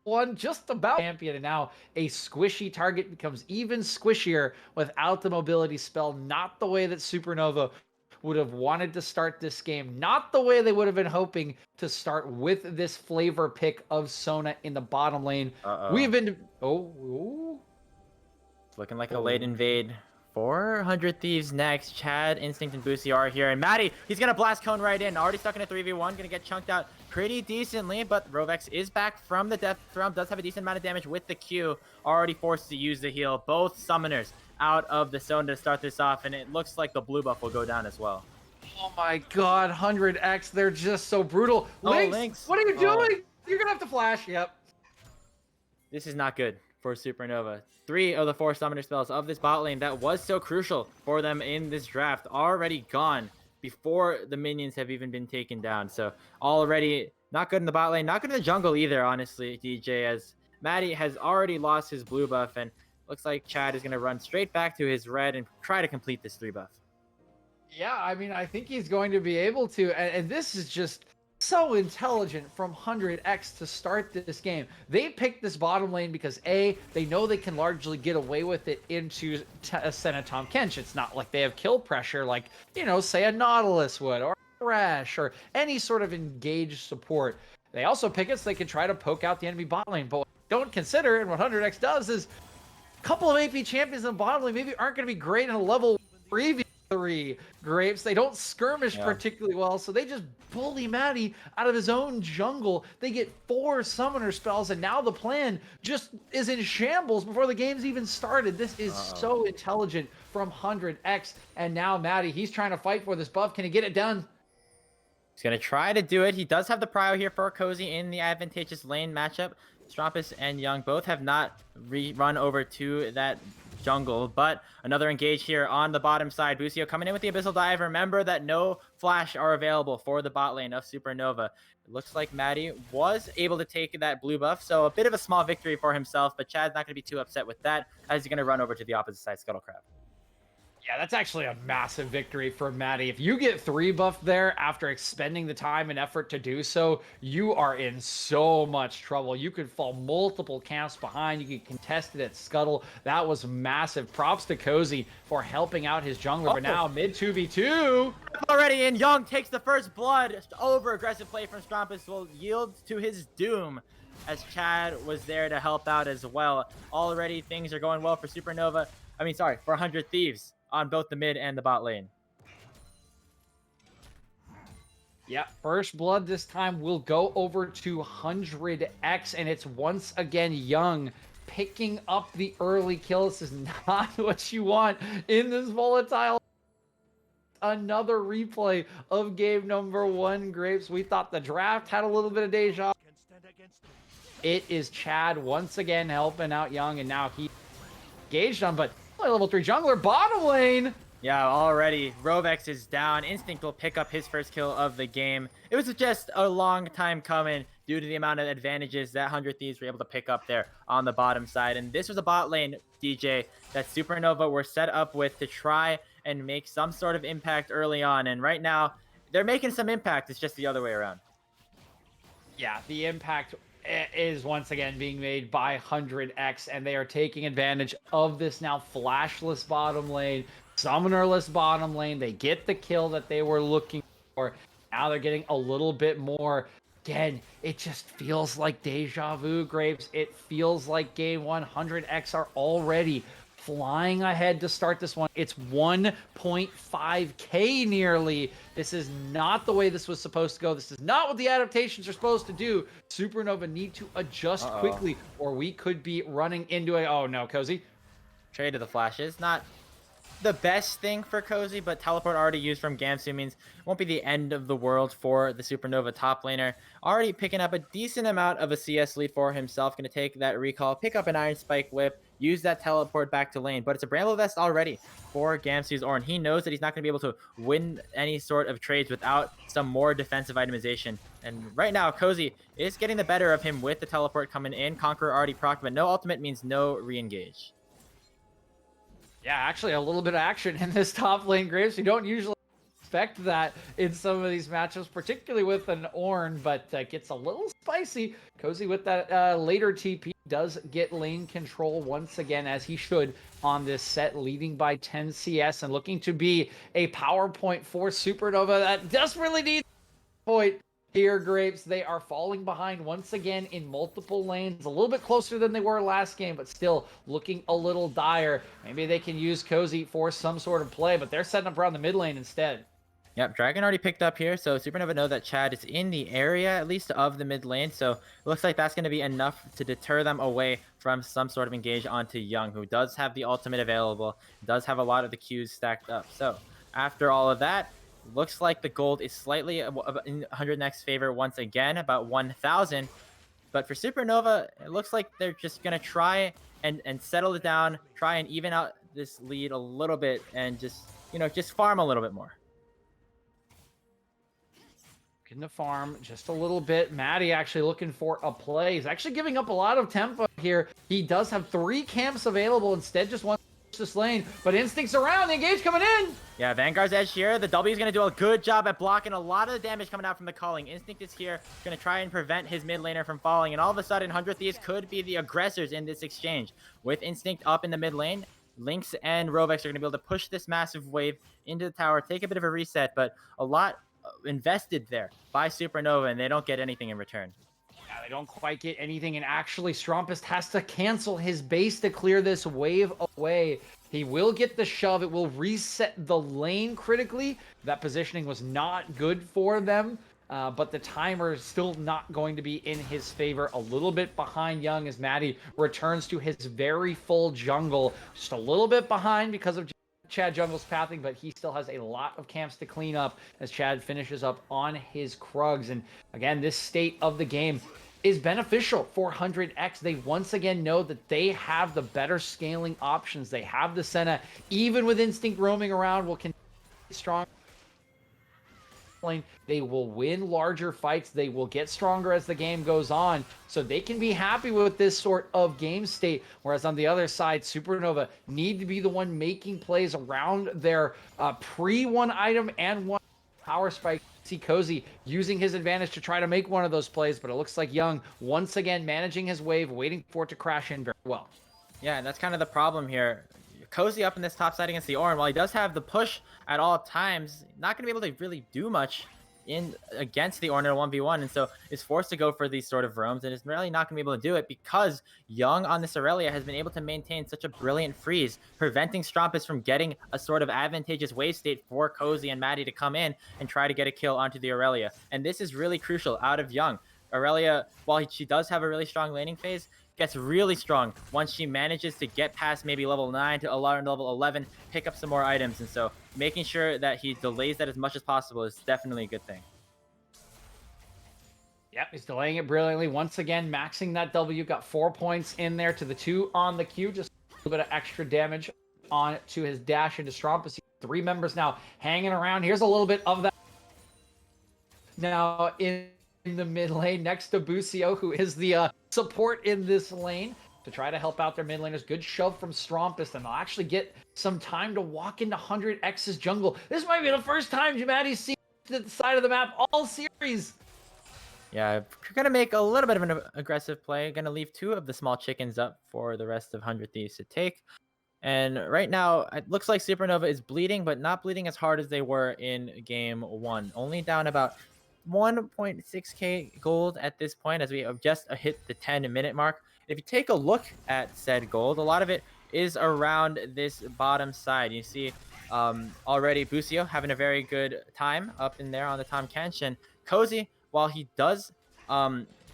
One just about champion, and now a squishy target becomes even squishier without the mobility spell. Not the way that Supernova would have wanted to start this game, not the way they would have been hoping to start with this flavor pick of Sona in the bottom lane. We've been It's looking like a late invade. 400 Thieves next. Chad, Instinct, and Boosie are here. And Maddie, he's going to blast cone right in. Already stuck in a 3v1. Going to get chunked out pretty decently. But Rovex is back from the death throw. Does have a decent amount of damage with the Q. Already forced to use the heal. Both summoners out of the zone to start this off. And it looks like the blue buff will go down as well. Oh my god, 100x. They're just so brutal. Lynx, what are you doing? You're going to have to flash. Yep. This is not good for Supernova. 3 of the 4 summoner spells of this bot lane that was so crucial for them in this draft already gone before the minions have even been taken down. So already not good in the bot lane, not good in the jungle either, honestly, DJ, as Maddie has already lost his blue buff, and looks like Chad is going to run straight back to his red and try to complete this 3 buff. Yeah, I mean, I think he's going to be able to, and this is just so intelligent from 100x to start this game. They picked this bottom lane because A, they know they can largely get away with it into Senna Tom Kench. It's not like they have kill pressure like, say a Nautilus would, or a Thresh, or any sort of engaged support. They also pick it so they can try to poke out the enemy bot lane. But what don't consider, and what 100x does, is a couple of AP champions in the bottom lane maybe aren't going to be great in a level 3v3 Grapes. They don't skirmish particularly well, so they just bully Maddie out of his own jungle. They get 4 summoner spells, and now the plan just is in shambles before the game's even started. This is so intelligent from 100x, and now Maddie, he's trying to fight for this buff. Can he get it done? He's going to try to do it. He does have the prio here for Cozy in the advantageous lane matchup. Strampus and Young both have not run over to that jungle, but another engage here on the bottom side. Busio coming in with the Abyssal Dive. Remember that no flash are available for the bot lane of Supernova. It looks like Maddie was able to take that blue buff, so a bit of a small victory for himself, but Chad's not going to be too upset with that, as he's going to run over to the opposite side, Scuttlecrab. Yeah, that's actually a massive victory for Maddie. If you get 3 buff there after expending the time and effort to do so, you are in so much trouble. You could fall multiple camps behind. You could contest it at Scuttle. That was massive. Props to Cozy for helping out his jungler, but now mid 2v2. Already in, Young takes the first blood. Over aggressive play from Strampus will yield to his doom, as Chad was there to help out as well. Already things are going well for Supernova. For 100 Thieves on both the mid and the bot lane. Yeah, first blood this time will go over to 100x, and it's once again Young picking up the early kill. This is not what you want in this volatile. Another replay of game number 1, Grapes. We thought the draft had a little bit of deja. It is Chad once again helping out Young, and now he engaged on, but level 3 jungler bottom lane. Yeah, already Rovex is down. Instinct will pick up his first kill of the game. It was just a long time coming due to the amount of advantages that 100 Thieves were able to pick up there on the bottom side. And this was a bot lane, DJ, that Supernova were set up with to try and make some sort of impact early on. And right now, they're making some impact. It's just the other way around. Yeah, the impact is once again being made by 100x, and they are taking advantage of this now flashless bottom lane, summonerless bottom lane. They get the kill that they were looking for. Now they're getting a little bit more. Again, it just feels like deja vu, Grapes. It feels like game 100x are already flying ahead to start this one. It's 1.5K nearly. This is not the way this was supposed to go. This is not what the adaptations are supposed to do. Supernova need to adjust quickly, or we could be running into a... Oh, no, Cozy. Trade of the flashes. Not the best thing for Cozy, but teleport already used from Gamsu means it won't be the end of the world for the Supernova top laner. Already picking up a decent amount of a CS lead for himself. Going to take that recall, pick up an Iron Spike whip, use that teleport back to lane. But it's a Bramble Vest already for Gamsu's Ornn. He knows that he's not going to be able to win any sort of trades without some more defensive itemization. And right now, Cozy is getting the better of him with the teleport coming in. Conqueror already procced, but no ultimate means no re-engage. Yeah, actually a little bit of action in this top lane, Graves. You don't usually expect that in some of these matchups, particularly with an Ornn, but gets a little spicy. Cozy with that later TP does get lane control once again, as he should on this set, leading by 10 CS and looking to be a power point for Supernova that desperately needs a point. Here, Grapes, they are falling behind once again in multiple lanes, a little bit closer than they were last game, but still looking a little dire. Maybe they can use Cozy for some sort of play, but they're setting up around the mid lane instead. Yep, Dragon already picked up here, so Supernova know that Chad is in the area, at least of the mid lane, so it looks like that's going to be enough to deter them away from some sort of engage onto Young, who does have the ultimate available, does have a lot of the Qs stacked up. So after all of that, looks like the gold is slightly in 100 next favor once again, about 1,000. But for Supernova, it looks like they're just going to try and settle it down, try and even out this lead a little bit, and just, you know, just farm a little bit more. In the farm just a little bit. Maddie actually looking for a play. He's actually giving up a lot of tempo here. He does have 3 camps available. Instead, just wants to push this lane. But Instinct's around. The engage coming in. Yeah, Vanguard's edge here. The W is going to do a good job at blocking a lot of the damage coming out from the culling. Instinct is here, going to try and prevent his mid laner from falling. And all of a sudden, 100 Thieves could be the aggressors in this exchange. With Instinct up in the mid lane, Lynx and Rovex are going to be able to push this massive wave into the tower, take a bit of a reset, but a lot invested there by Supernova, and they don't get anything in return. Yeah, they don't quite get anything, and actually Strumpist has to cancel his base to clear this wave away. He will get the shove. It will reset the lane critically. That positioning was not good for them, but the timer is still not going to be in his favor. A little bit behind Young as Maddie returns to his very full jungle. Just a little bit behind because of Chad Jungle's pathing, but he still has a lot of camps to clean up as Chad finishes up on his Krugs. And again, this state of the game is beneficial for 100X. They once again know that they have the better scaling options. They have the Senna, even with Instinct roaming around, will continue strong. They will win larger fights. They will get stronger as the game goes on, so they can be happy with this sort of game state. Whereas on the other side, Supernova need to be the one making plays around their pre-1 item and 1 power spike. See Cozy using his advantage to try to make one of those plays, but it looks like Young once again managing his wave, waiting for it to crash in very well. Yeah, and that's kind of the problem here. Cozy up in this top side against the Ornn, while he does have the push at all times, not going to be able to really do much in against the Ornn in a 1v1, and so is forced to go for these sort of roams, and is really not going to be able to do it because Young on this Aurelia has been able to maintain such a brilliant freeze, preventing Strumpus from getting a sort of advantageous wave state for Cozy and Maddie to come in and try to get a kill onto the Aurelia. And this is really crucial out of Young. Aurelia, while she does have a really strong laning phase, gets really strong once she manages to get past maybe level 9 to level 11, pick up some more items. And so making sure that he delays that as much as possible is definitely a good thing. Yep, he's delaying it brilliantly. Once again, maxing that W. Got 4 points in there to the 2 on the Q. Just a little bit of extra damage on to his dash into Strumpus. 3 members now hanging around. Here's a little bit of that. Now in the mid lane next to Busio, who is the support in this lane to try to help out their mid laners. Good shove from Strumpus, and they'll actually get some time to walk into 100X's jungle. This might be the first time Jamadi's seen the side of the map all series. Yeah, we're going to make a little bit of an aggressive play. Going to leave 2 of the small chickens up for the rest of 100 Thieves to take. And right now, it looks like Supernova is bleeding, but not bleeding as hard as they were in game 1. Only down about 1.6k gold at this point, as we have just hit the 10-minute mark. If you take a look at said gold, a lot of it is around this bottom side. You see already Busio having a very good time up in there on the Tom Kench, and Cozy, while he does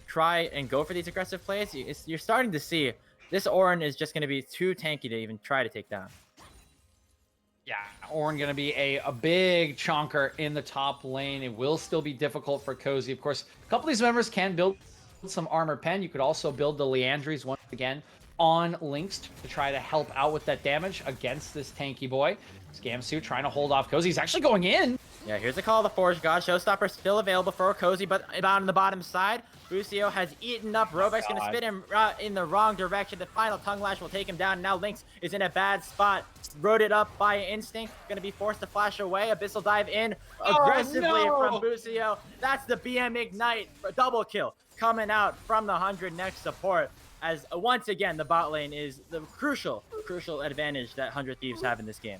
try and go for these aggressive plays, you're starting to see this Orin is just going to be too tanky to even try to take down. Yeah, Ornn going to be a big chonker in the top lane. It will still be difficult for Cozy. Of course, a couple of these members can build some armor pen. You could also build the Leandries once again on Lynx to try to help out with that damage against this tanky boy. Scamsuit trying to hold off Cozy. He's actually going in. Yeah, here's a call of the Forge God. Showstopper still available for Cozy, but about on the bottom side, Busio has eaten up. Rovek's going to spit him in the wrong direction. The final Tongue Lash will take him down. Now Lynx is in a bad spot. Wrote it up by instinct. Going to be forced to flash away. Abyssal dive in aggressively from Busio. That's the BM Ignite for double kill coming out from the 100 next support. As once again, the bot lane is the crucial advantage that 100 Thieves have in this game.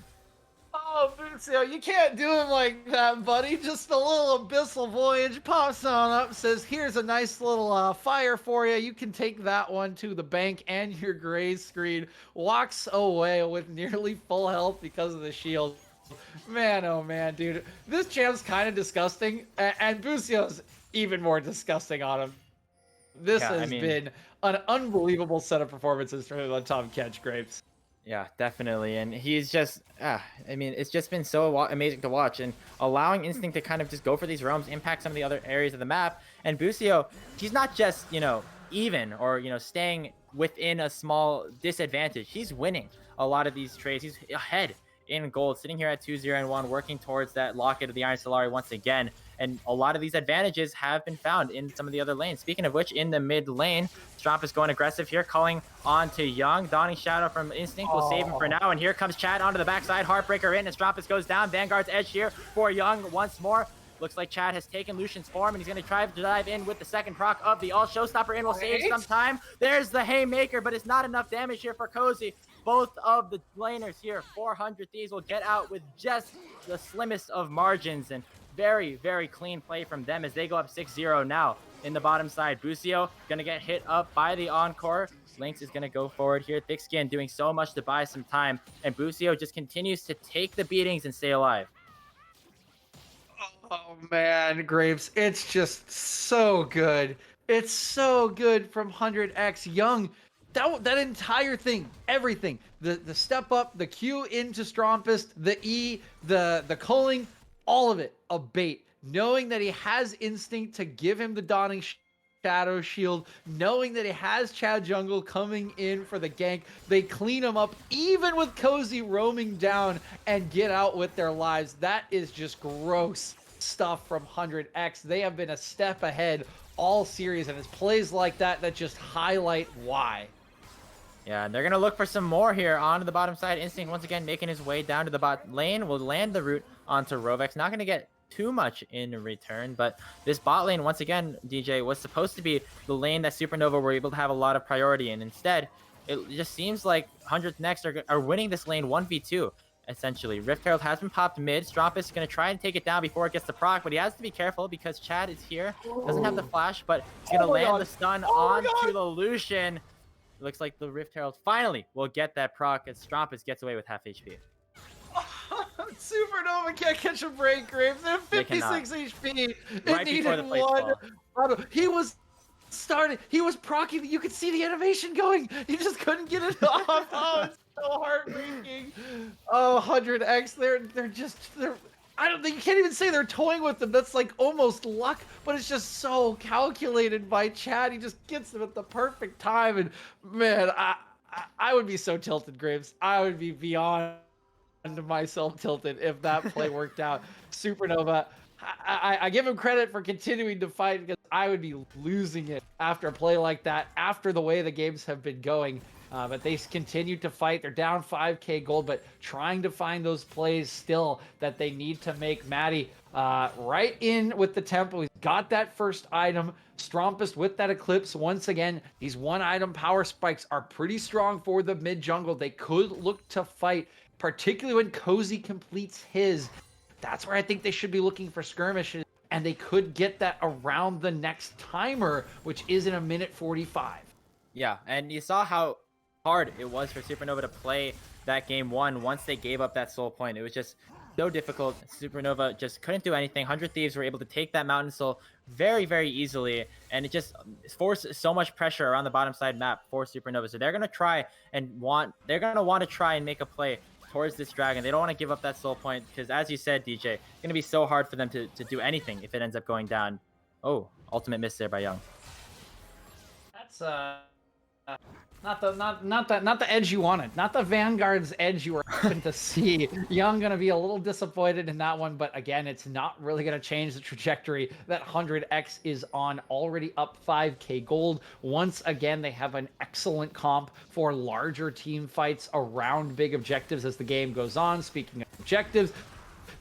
Oh, Busio, you can't do him like that, buddy. Just a little Abyssal Voyage pops on up, says, here's a nice little fire for you. You can take that one to the bank and your gray screen. Walks away with nearly full health because of the shield. Man, oh man, dude. This champ's kind of disgusting, and Busio's even more disgusting on him. This has been an unbelievable set of performances from him on Tom Kench, Grapes. Yeah, definitely. And he's just, it's just been so amazing to watch. And allowing Instinct to kind of just go for these roams, impact some of the other areas of the map. And Busio, he's not just, even or, staying within a small disadvantage. He's winning a lot of these trades. He's ahead in gold, sitting here at 2-0-1, working towards that Locket of the Iron Solari once again. And a lot of these advantages have been found in some of the other lanes. Speaking of which, in the mid lane, Stromp is going aggressive here, calling on to Young. Dawning Shadow from Instinct will save him for now. And here comes Chad onto the backside. Heartbreaker in, and Strompus goes down. Vanguard's edge here for Young once more. Looks like Chad has taken Lucian's form, and he's going to try to dive in with the second proc of the ult. Showstopper in will save some time. There's the Haymaker, but it's not enough damage here for Cozy. Both of the laners here, 400 Thieves, will get out with just the slimmest of margins, and very, very clean play from them as they go up 6-0 now. In the bottom side, Busio going to get hit up by the Encore. Lynx is going to go forward here. Thick Skin doing so much to buy some time, and Busio just continues to take the beatings and stay alive. Oh man, Grapes, it's just so good. It's so good from 100x. Young, that entire thing, everything, the step up, the Q into Strompus, the E, the culling, all of it a bait. Knowing that he has Instinct to give him the Dawning Shadow shield, knowing that he has Chad Jungle coming in for the gank, they clean him up even with Cozy roaming down and get out with their lives. That is just gross stuff from 100x. They have been a step ahead all series, and it's plays like that that just highlight why. Yeah, and they're going to look for some more here onto the bottom side. Instinct once again making his way down to the bot lane. Will land the root onto Rovex. Not going to get too much in return, but this bot lane, once again, DJ, was supposed to be the lane that Supernova were able to have a lot of priority in. Instead, it just seems like 100 Next are winning this lane 1v2, essentially. Rift Herald has been popped mid. Strompus is going to try and take it down before it gets the proc, but he has to be careful because Chad is here. Doesn't have the flash, but he's going to land the stun onto the Lucian. It looks like the Rift Herald finally will get that proc as Strompus gets away with half HP. Supernova can't catch a break, Graves. They're 56 HP. Right before the plate fall. He was started. He was procking. You could see the animation going. He just couldn't get it off. Oh, it's so heartbreaking. Oh, 100x. They're. I don't think you can't even say they're toying with them. That's like almost luck, but it's just so calculated by Chad. He just gets them at the perfect time, and man, I would be so tilted, Graves. I would be beyond myself tilted if that play worked out. Supernova, I give him credit for continuing to fight because I would be losing it after a play like that, after the way the games have been going. But they continue to fight. They're down 5k gold, but trying to find those plays still that they need to make. Maddie right in with the tempo. He's got that first item. Strompus with that Eclipse. Once again, these one item power spikes are pretty strong for the mid jungle. They could look to fight, particularly when Cozy completes his. That's where I think they should be looking for skirmishes, and they could get that around the next timer, which is in a minute 45. Yeah, and you saw how hard it was for Supernova to play that game one once they gave up that soul point. It was just so difficult. Supernova just couldn't do anything. 100 Thieves were able to take that Mountain Soul very, very easily, and it just forced so much pressure around the bottom side map for Supernova. So they're gonna try and they're gonna want to try and make a play towards this dragon. They don't want to give up that soul point because, as you said, DJ, it's gonna be so hard for them to do anything if it ends up going down. Oh, ultimate miss there by Young. That's not the edge you wanted, not the Vanguard's edge you were hoping to see. Young gonna be a little disappointed in that one, but again, it's not really gonna change the trajectory that 100X is on, already up 5k gold. Once again, they have an excellent comp for larger team fights around big objectives as the game goes on. Speaking of objectives,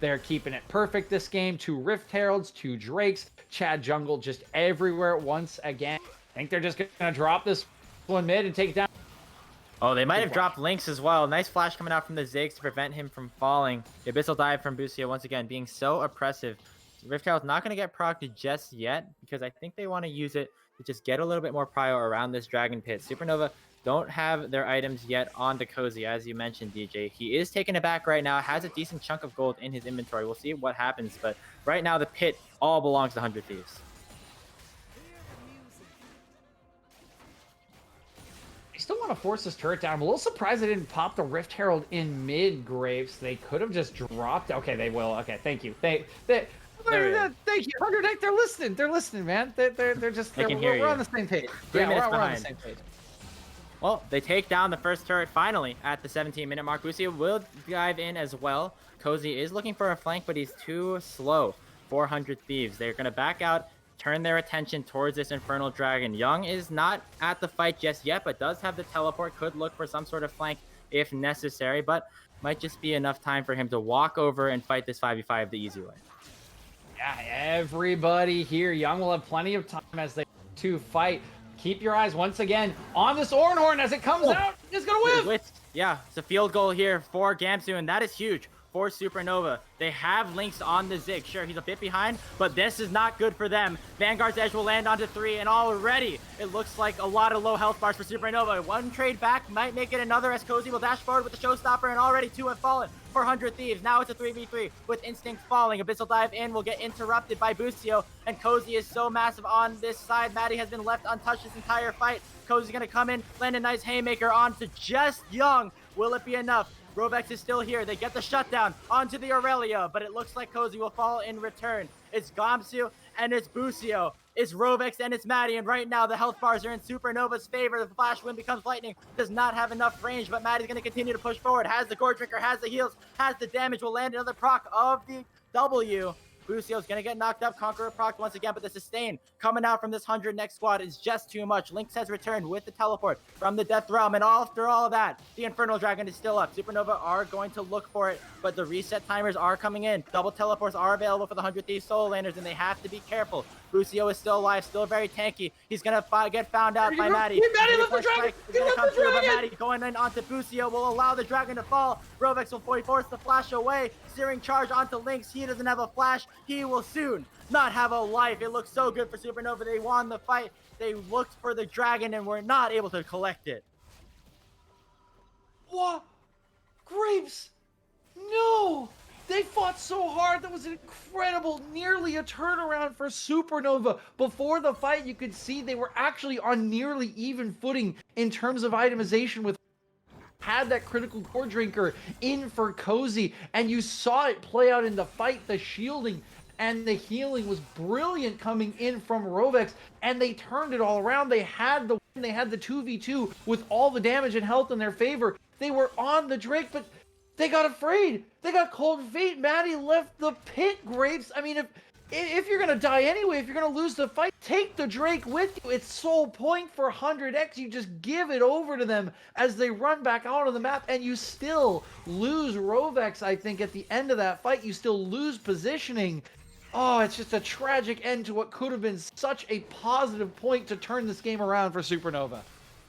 they're keeping it perfect this game. 2 Rift Heralds, 2 Drakes, Chad Jungle just everywhere once again. I think they're just gonna drop this one mid and take it down. Oh, they might have dropped Lynx as well. Nice flash coming out from the Ziggs to prevent him from falling. The Abyssal Dive from Busio once again being so oppressive. Rift Herald's not going to get procced just yet because I think they want to use it to just get a little bit more prio around this Dragon Pit. Supernova don't have their items yet on the Cozy, as you mentioned, DJ. He is taking it back right now, has a decent chunk of gold in his inventory. We'll see what happens, but right now the pit all belongs to 100 Thieves. I still want to force this turret down. I'm a little surprised they didn't pop the Rift Herald in mid, Grapes. They could have just dropped. Okay, they will. Okay, thank you. Thank you. 100X, they're listening. They're listening, man. They're just. We're on the same page. We're on the same page. Well, they take down the first turret finally at the 17-minute mark. Busio will dive in as well. Cozy is looking for a flank, but he's too slow. 400 Thieves. They're going to back out, turn their attention towards this Infernal Dragon. Young is not at the fight just yet, but does have the teleport. Could look for some sort of flank if necessary, but might just be enough time for him to walk over and fight this 5v5 the easy way. Yeah, everybody here. Young will have plenty of time as they to fight. Keep your eyes once again on this Ornhorn as it comes out. It's gonna whiff. Yeah, it's a field goal here for Gamsu, and that is huge for Supernova. They have Lynx on the Zig. Sure, he's a bit behind, but this is not good for them. Vanguard's Edge will land onto 3, and already it looks like a lot of low health bars for Supernova. One trade back might make it another as Cozy will dash forward with the showstopper, and already 2 have fallen. 400 Thieves. Now it's a 3v3 with Instinct falling. Abyssal Dive in will get interrupted by Busio, and Cozy is so massive on this side. Maddie has been left untouched this entire fight. Cozy's gonna come in, land a nice haymaker onto just Young. Will it be enough? Rovex is still here. They get the shutdown onto the Aurelia, but it looks like Cozy will fall in return. It's Gamsu and it's Busio. It's Rovex and it's Maddie, and right now the health bars are in Supernova's favor. The Flash Wind becomes Lightning. Does not have enough range, but Maddie's going to continue to push forward. Has the Gore Drinker, has the heals, has the damage. Will land another proc of the W. Busio's going to get knocked up. Conqueror proc once again, but the sustain coming out from this 100 next squad is just too much. Lynx has returned with the teleport from the Death Realm, and after all of that, the Infernal Dragon is still up. Supernova are going to look for it, but the reset timers are coming in. Double teleports are available for the 100 Thieves Soul Landers, and they have to be careful. Busio is still alive, still very tanky. He's going to get found out by Maddie. Maddie left the dragon! He left the dragon! But Maddie going in onto Busio will allow the dragon to fall. Rovex will force the flash away. Searing charge onto Lynx. He doesn't have a flash. He will soon not have a life. It looks so good for Supernova. They won the fight. They looked for the dragon and were not able to collect it. What? Grapes? No! They fought so hard. That was incredible. Nearly a turnaround for Supernova. Before the fight, you could see they were actually on nearly even footing in terms of itemization with had that critical core drinker in for Cozy, and you saw it play out in the fight. The shielding and the healing was brilliant coming in from Rovex, and they turned it all around. They had the 2v2 with all the damage and health in their favor. They were on the Drake, but they got afraid. They got cold feet. Maddie left the pit, Grapes. I mean, if you're gonna die anyway, if you're gonna lose the fight, take the Drake with you. It's sole point for 100X. You just give it over to them as they run back out on the map, and you still lose Rovex. I think at the end of that fight, you still lose positioning. Oh, it's just a tragic end to what could have been such a positive point to turn this game around for Supernova.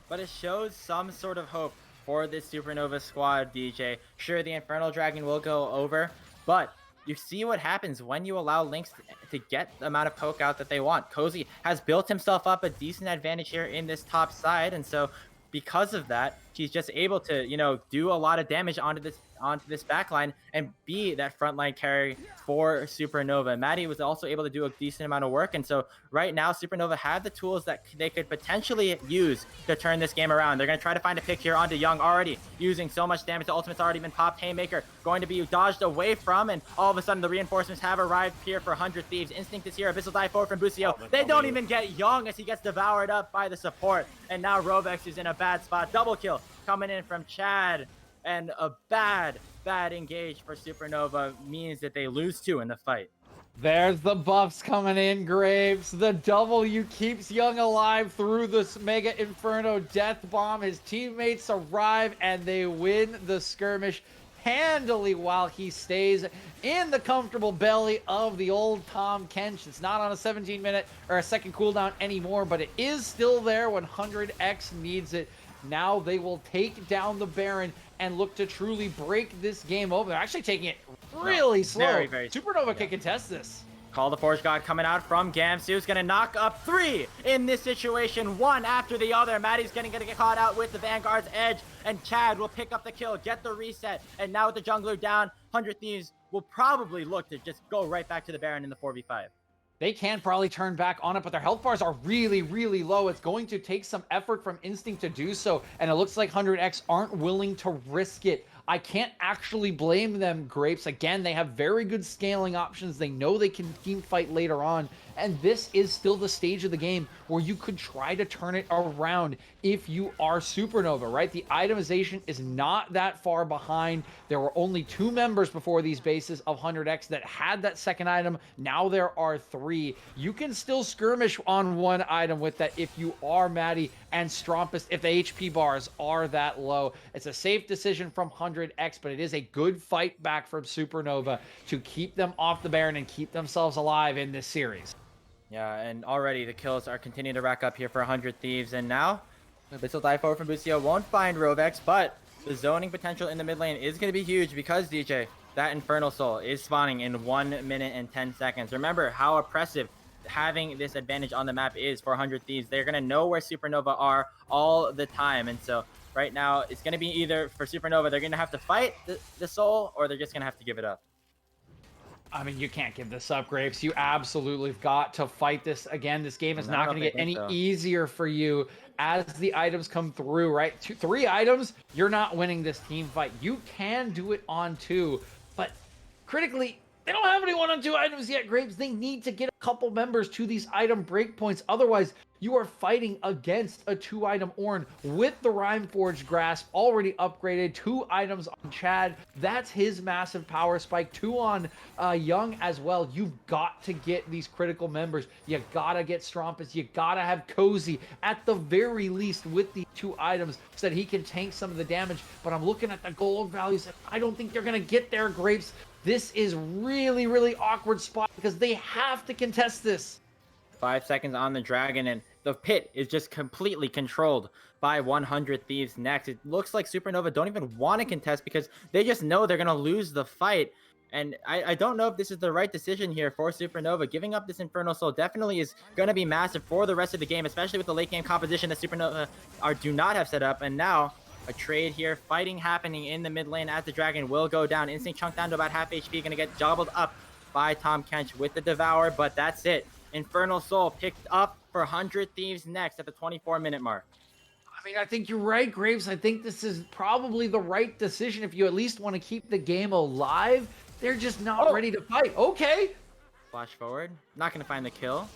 But it shows some sort of hope for this Supernova squad, DJ. Sure, the Infernal Dragon will go over, but you see what happens when you allow Lynx to get the amount of poke out that they want. Cozy has built himself up a decent advantage here in this top side, and so because of that, she's just able to, you know, do a lot of damage onto this backline and be that frontline carry for Supernova. Maddie was also able to do a decent amount of work, and so right now Supernova have the tools that they could potentially use to turn this game around. They're going to try to find a pick here onto Young, already using so much damage. The ultimate's already been popped. Haymaker going to be dodged away from, and all of a sudden the reinforcements have arrived here for 100 Thieves. Instinct is here. Abyssal dive forward from Busio. They don't even get Young as he gets devoured up by the support, and now Rovex is in a bad spot. Double kill coming in from Chad, and a bad engage for Supernova means that they lose 2 in the fight. There's the buffs coming in, Graves. The W keeps Young alive through this Mega Inferno Death Bomb. His teammates arrive and they win the skirmish handily while he stays in the comfortable belly of the old Tom Kench. It's not on a 17-minute or a second cooldown anymore, but it is still there when 100X needs it. Now they will take down the Baron and look to truly break this game over. They're actually taking it really slow. Very Supernova can contest this. Call the Forge God coming out from Gamsu. Is going to knock up 3 in this situation, one after the other. Maddie's going to get caught out with the Vanguard's edge, and Chad will pick up the kill, get the reset, and now with the jungler down, 100 Thieves will probably look to just go right back to the Baron in the 4v5. They can probably turn back on it, but their health bars are really, really low. It's going to take some effort from Instinct to do so, and it looks like 100X aren't willing to risk it. I can't actually blame them, Grapes. Again, they have very good scaling options. They know they can team fight later on, and this is still the stage of the game where you could try to turn it around if you are Supernova, right? The itemization is not that far behind. There were only 2 members before these bases of 100X that had that second item. Now there are 3. You can still skirmish on 1 item with that if you are Maddie and Strompus, if the HP bars are that low. It's a safe decision from 100X, but it is a good fight back from Supernova to keep them off the Baron and keep themselves alive in this series. Yeah, and already the kills are continuing to rack up here for 100 Thieves, and now Abyssal dive forward from Busio won't find Rovex, but the zoning potential in the mid lane is going to be huge because, DJ, that Infernal Soul is spawning in 1 minute and 10 seconds. Remember how oppressive having this advantage on the map is for 100 Thieves. They're going to know where Supernova are all the time, and so right now it's going to be either for Supernova, they're going to have to fight the Soul, or they're just going to have to give it up. I mean, you can't give this up, Graves. You absolutely have got to fight this again. This game is not going to get any easier for you as the items come through, right? 3 items, you're not winning this team fight. You can do it on 2, but critically, they don't have anyone on 2 items yet, Graves. They need to get a couple members to these item breakpoints. Otherwise, you are fighting against a 2-item Ornn with the Rhymeforged Grasp already upgraded. 2 items on Chad. That's his massive power spike. 2 on Young as well. You've got to get these critical members. You gotta get Strompus. You gotta have Cozy at the very least with these 2 items so that he can tank some of the damage. But I'm looking at the gold values. I don't think they're gonna get there, Grapes. This is really, really awkward spot because they have to contest this. 5 seconds on the Dragon, and the pit is just completely controlled by 100 Thieves next. It looks like Supernova don't even want to contest because they just know they're going to lose the fight. And I don't know if this is the right decision here for Supernova. Giving up this Infernal Soul definitely is going to be massive for the rest of the game, especially with the late game composition that Supernova do not have set up. And now a trade here, fighting happening in the mid lane as the Dragon will go down. Instinct chunked down to about half HP, going to get jobbled up by Tom Kench with the Devour, but that's it. Infernal Soul picked up for 100 Thieves next at the 24-minute mark. I mean, I think you're right, Graves. I think this is probably the right decision if you at least want to keep the game alive. They're just not ready to fight. Okay. Flash forward. Not going to find the kill.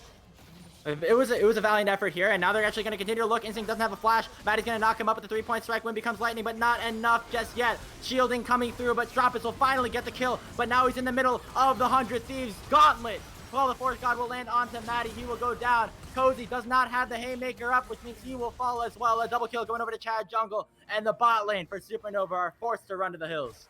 It was a valiant effort here, and now they're actually going to continue to look. Instinct doesn't have a flash. Maddie's going to knock him up with the 3-point strike. Wind becomes lightning, but not enough just yet. Shielding coming through, but Strompus will finally get the kill. But now he's in the middle of the 100 Thieves gauntlet. Well, the Force God will land onto Maddie. He will go down. Cozy does not have the Haymaker up, which means he will fall as well. A double kill going over to Chad Jungle, and the bot lane for Supernova are forced to run to the hills.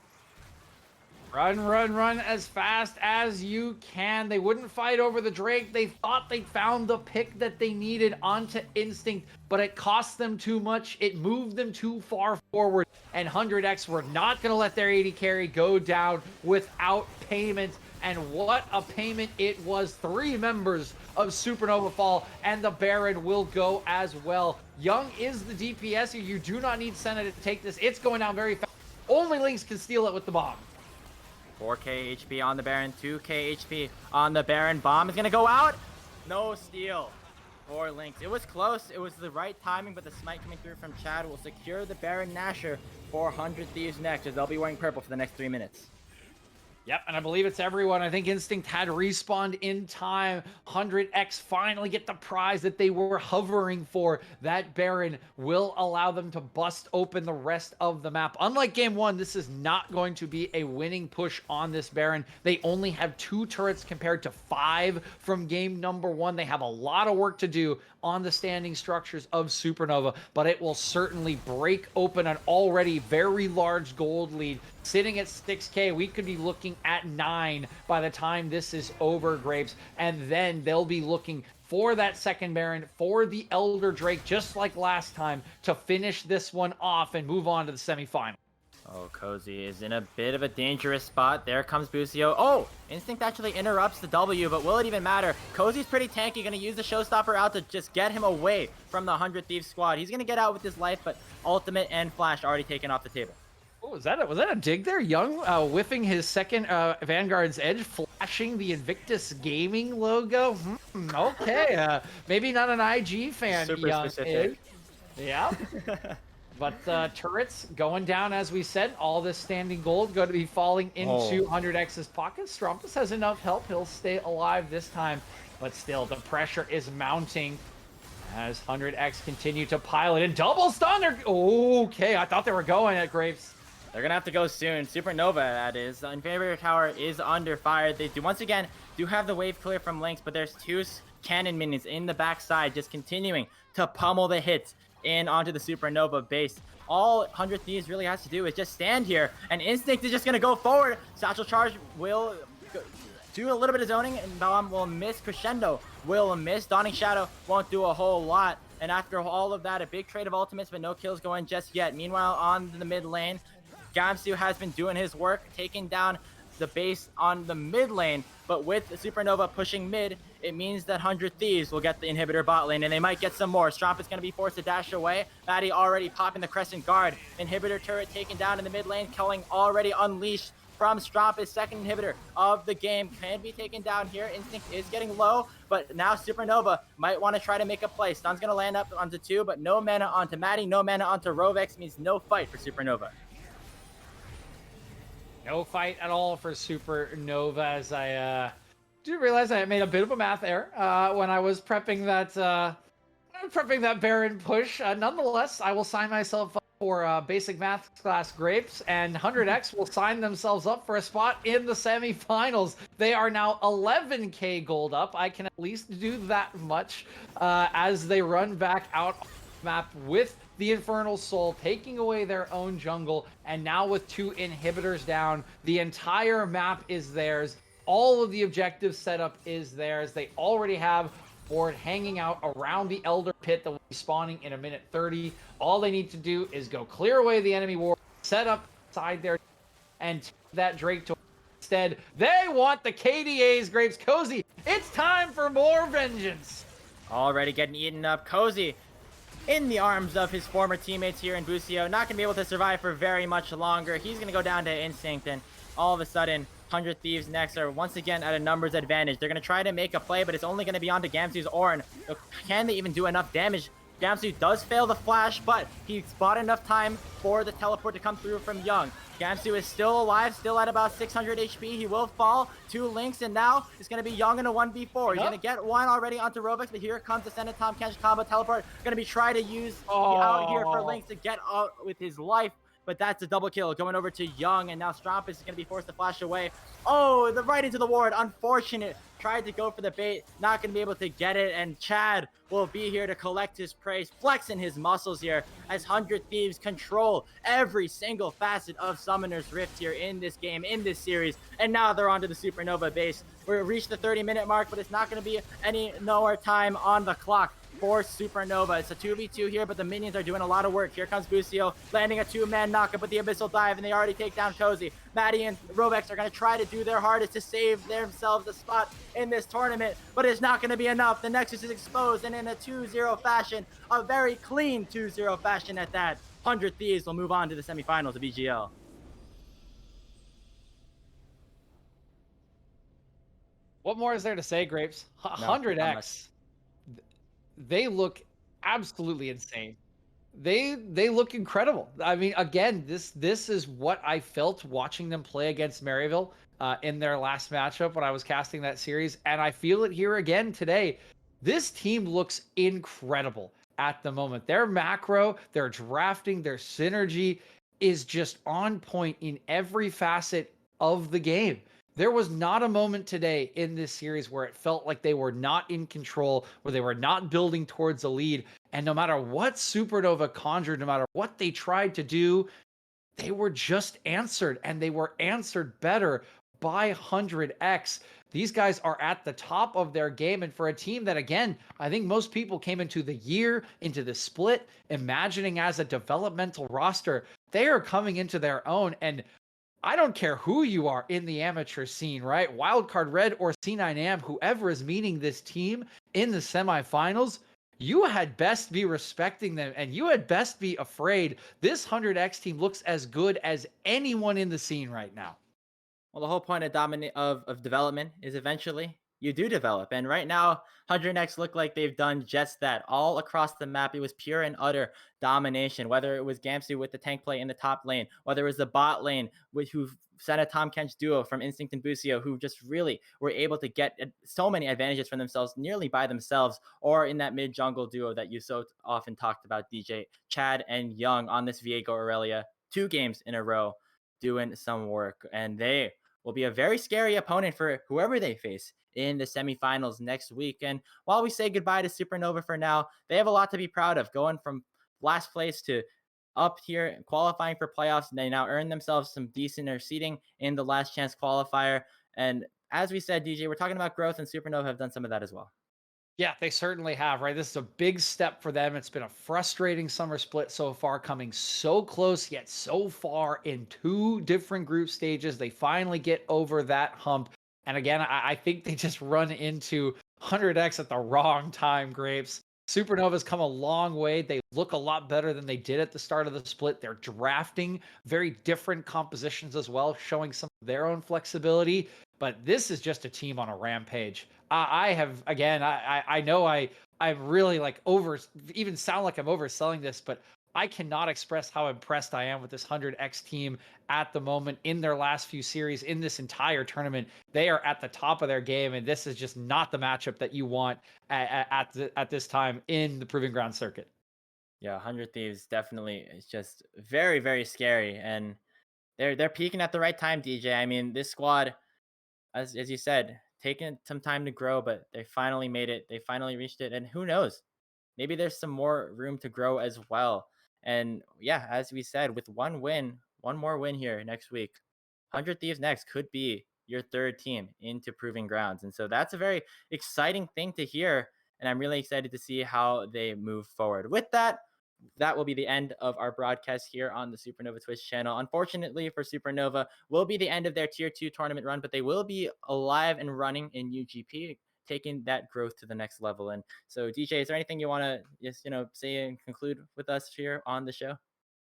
Run, run, run as fast as you can. They wouldn't fight over the Drake. They thought they found the pick that they needed onto Instinct, but it cost them too much. It moved them too far forward, and 100X were not going to let their AD carry go down without payment. And what a payment it was. 3 members of Supernova fall, and the Baron will go as well. Young is the DPS here. You do not need Senna to take this. It's going down very fast. Only Lynx can steal it with the bomb. 4k HP on the Baron, 2k HP on the Baron. Bomb is going to go out. No steal for Lynx. It was close. It was the right timing, but the smite coming through from Chad will secure the Baron Nasher for 100 Thieves next, as they'll be wearing purple for the next 3 minutes. Yep, and I believe it's everyone. I think Instinct had respawned in time. 100X finally get the prize that they were hovering for. That Baron will allow them to bust open the rest of the map. Unlike game 1, this is not going to be a winning push on this Baron. They only have 2 turrets compared to 5 from game number 1. They have a lot of work to do on the standing structures of Supernova, but it will certainly break open an already very large gold lead. Sitting at 6k, we could be looking at 9 by the time this is over, Grapes, and then they'll be looking for that second Baron, for the Elder Drake, just like last time, to finish this one off and move on to the semifinal. Oh, Cozy is in a bit of a dangerous spot. There comes Busio. Oh, Instinct actually interrupts the W, but will it even matter? Cozy's pretty tanky, going to use the Showstopper out to just get him away from the 100 Thieves squad. He's going to get out with his life, but Ultimate and Flash already taken off the table. Oh, was that a dig there? Young whiffing his second Vanguard's Edge, flashing the Invictus Gaming logo. Okay, maybe not an IG fan. Super Young specific. is. Yeah. But turrets going down, as we said. All this standing gold going to be falling into 100X's pocket. Strumpus has enough help. He'll stay alive this time. But still, the pressure is mounting as 100X continue to pile it in. Double stun. Okay, I thought they were going at Grapes. They're going to have to go soon. Supernova, that is. The Invader Tower is under fire. They do, once again, do have the wave clear from Lynx, but there's 2 cannon minions in the backside just continuing to pummel the hits in onto the Supernova base. All 100 Thieves really has to do is just stand here, and Instinct is just going to go forward. Satchel Charge will do a little bit of zoning, and Bomb will miss. Crescendo will miss. Dawning Shadow won't do a whole lot. And after all of that, a big trade of ultimates, but no kills going just yet. Meanwhile, on the mid lane, Gamsu has been doing his work, taking down the base on the mid lane, but with Supernova pushing mid, it means that 100 Thieves will get the inhibitor bot lane, and they might get some more. Stromp is going to be forced to dash away. Maddie already popping the Crescent Guard. Inhibitor turret taken down in the mid lane, killing already unleashed from Stromp, his second inhibitor of the game. Can be taken down here. Instinct is getting low, but now Supernova might want to try to make a play. Stun's going to land up onto 2, but no mana onto Maddie, no mana onto Rovex, means no fight for Supernova. No fight at all for Supernova, as I do realize I made a bit of a math error when I was prepping that Baron push. Nonetheless, I will sign myself up for basic math class Grapes, and 100X will sign themselves up for a spot in the semifinals. They are now 11k gold up. I can at least do that much as they run back out on the map with the Infernal Soul, taking away their own jungle, and now with 2 inhibitors down, the entire map is theirs. All of the objective setup is theirs. They already have board hanging out around the Elder Pit that will be spawning in a minute 30. All they need to do is go clear away the enemy ward, set up side there, and take that Drake to instead. They want the KDA's. Grapes. Cozy, it's time for more vengeance. Already getting eaten up. Cozy in the arms of his former teammates here in Busio. Not going to be able to survive for very much longer. He's going to go down to Instinct, and all of a sudden, 100 Thieves next are once again at a numbers advantage. They're going to try to make a play, but it's only going to be onto Gamsu's Orin. Can they even do enough damage? Gamsu does fail the flash, but he's bought enough time for the teleport to come through from Young. Gamsu is still alive, still at about 600 HP. He will fall to Lynx, and now it's going to be Young in a 1v4. He's going to get one already onto Rovex, but here comes the Senna Tom Kench combo teleport. Going to be trying to use the out here for Lynx to get out with his life, but that's a double kill going over to Young, and now Strampus is going to be forced to flash away. Oh, right into the ward. Unfortunate. Tried to go for the bait, not going to be able to get it, and Chad will be here to collect his praise, flexing his muscles here as 100 Thieves control every single facet of Summoner's Rift here in this game, in this series, and now they're onto the Supernova base. We've reached the 30-minute mark, but it's not going to be any more time on the clock for Supernova. It's a 2v2 here, but the minions are doing a lot of work. Here comes Busio, landing a 2-man knockup with the Abyssal Dive, and they already take down Cozy. Maddie and Robex are going to try to do their hardest to save themselves a spot in this tournament, but it's not going to be enough. The Nexus is exposed, and in a 2-0 fashion, a very clean 2-0 fashion at that, 100 Thieves will move on to the semifinals of EGL. What more is there to say, Grapes? 100x. They look absolutely insane. They look incredible. I mean, again, this is what I felt watching them play against Maryville in their last matchup when I was casting that series, and I feel it here again today. This team looks incredible at the moment. Their macro, their drafting, their synergy is just on point in every facet of the game. There was not a moment today in this series where it felt like they were not in control, where they were not building towards a lead. And no matter what Supernova conjured, no matter what they tried to do, they were just answered, and they were answered better by 100x. These guys are at the top of their game. And for a team that, again, I think most people came into the year, into the split, imagining as a developmental roster, they are coming into their own. And I don't care who you are in the amateur scene, right? Wildcard Red or C9AM, whoever is meeting this team in the semifinals, you had best be respecting them, and you had best be afraid. This 100x team looks as good as anyone in the scene right now. Well, the whole point of development is eventually you do develop. And right now, 100x look like they've done just that. All across the map, it was pure and utter domination, whether it was Gamsu with the tank play in the top lane, whether it was the bot lane, who sent a Tom Kench duo from Instinct and Busio, who just really were able to get so many advantages for themselves nearly by themselves, or in that mid jungle duo that you so often talked about, DJ, Chad and Young on this Viego Aurelia, 2 games in a row doing some work. And they will be a very scary opponent for whoever they face in the semifinals next week. And while we say goodbye to Supernova for now, they have a lot to be proud of, going from last place to up here qualifying for playoffs. And they now earn themselves some decenter seating in the last chance qualifier. And as we said, DJ, we're talking about growth, and Supernova have done some of that as well. Yeah, they certainly have, right? This is a big step for them. It's been a frustrating summer split so far, coming so close yet so far in 2 different group stages. They finally get over that hump. And again, I think they just run into 100x at the wrong time, Grapes. Supernova's come a long way. They look a lot better than they did at the start of the split. They're drafting very different compositions as well, showing some of their own flexibility. But this is just a team on a rampage. I have, again, I know I'm really like even sound like I'm overselling this, but I cannot express how impressed I am with this 100x team at the moment in their last few series in this entire tournament. They are at the top of their game, and this is just not the matchup that you want at this time in the Proving Ground circuit. Yeah, 100 Thieves definitely is just very, very scary, and they're peaking at the right time, DJ. I mean, this squad, as you said, taking some time to grow, but they finally made it. They finally reached it, and who knows? Maybe there's some more room to grow as well. And yeah, as we said, with one more win here next week, 100 Thieves next could be your 3rd team into Proving Grounds. And so that's a very exciting thing to hear. And I'm really excited to see how they move forward. With that, that will be the end of our broadcast here on the Supernova Twitch channel. Unfortunately for Supernova, will be the end of their Tier 2 tournament run, but they will be alive and running in UGP, taking that growth to the next level. And so, DJ, is there anything you want to just, say and conclude with us here on the show?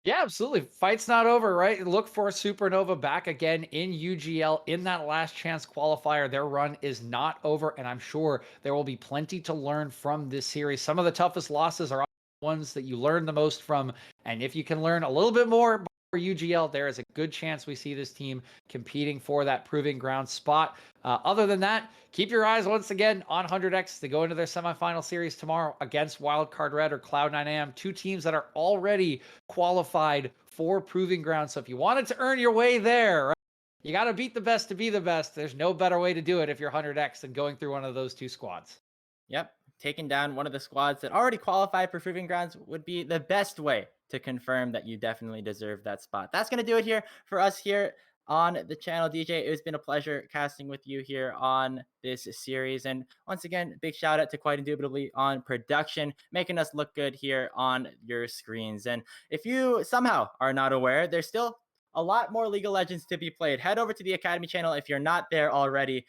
Yeah, absolutely. Fight's not over, right? Look for Supernova back again in UGL in that last chance qualifier. Their run is not over, and I'm sure there will be plenty to learn from this series. Some of the toughest losses are ones that you learn the most from, and if you can learn a little bit more for UGL, there is a good chance we see this team competing for that Proving Ground spot. Other than that, keep your eyes once again on 100x to go into their semifinal series tomorrow against Wildcard Red or Cloud9AM, 2 teams that are already qualified for Proving Grounds. So if you wanted to earn your way there, right, you got to beat the best to be the best. There's no better way to do it if you're 100x than going through one of those 2 squads. Yep. Taking down one of the squads that already qualified for Proving Grounds would be the best way to confirm that you definitely deserve that spot. That's going to do it here for us here on the channel, DJ. It's been a pleasure casting with you here on this series. And once again, big shout out to Quite Indubitably on production, making us look good here on your screens. And if you somehow are not aware, there's still a lot more League of Legends to be played. Head over to the Academy channel if you're not there already.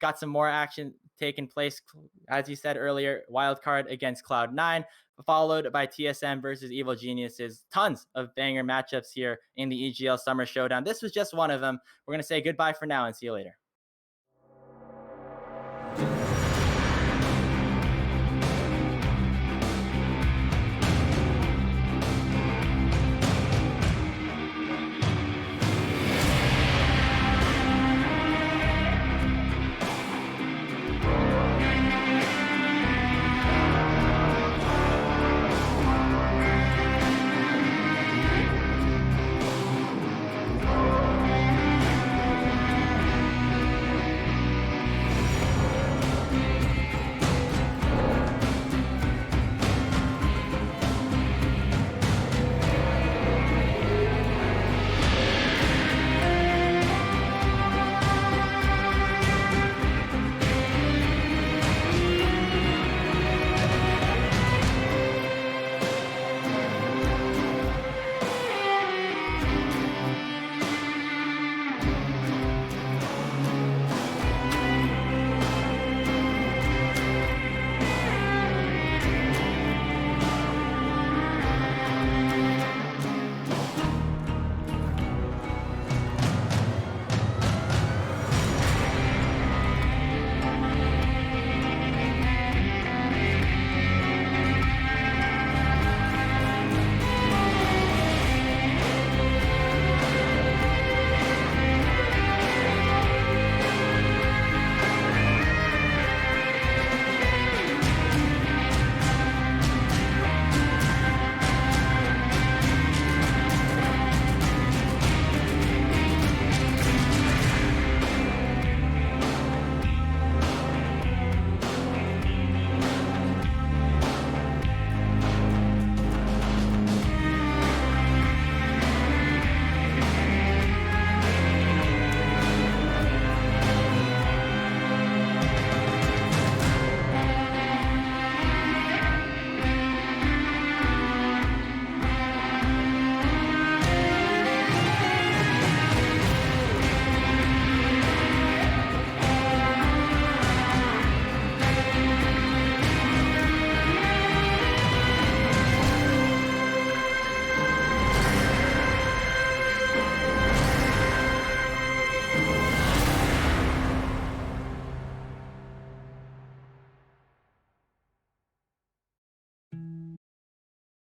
Got some more action taking place, as you said earlier, wildcard against Cloud9, followed by TSM versus Evil Geniuses. Tons of banger matchups here in the EGL Summer Showdown. This was just one of them. We're going to say goodbye for now and see you later.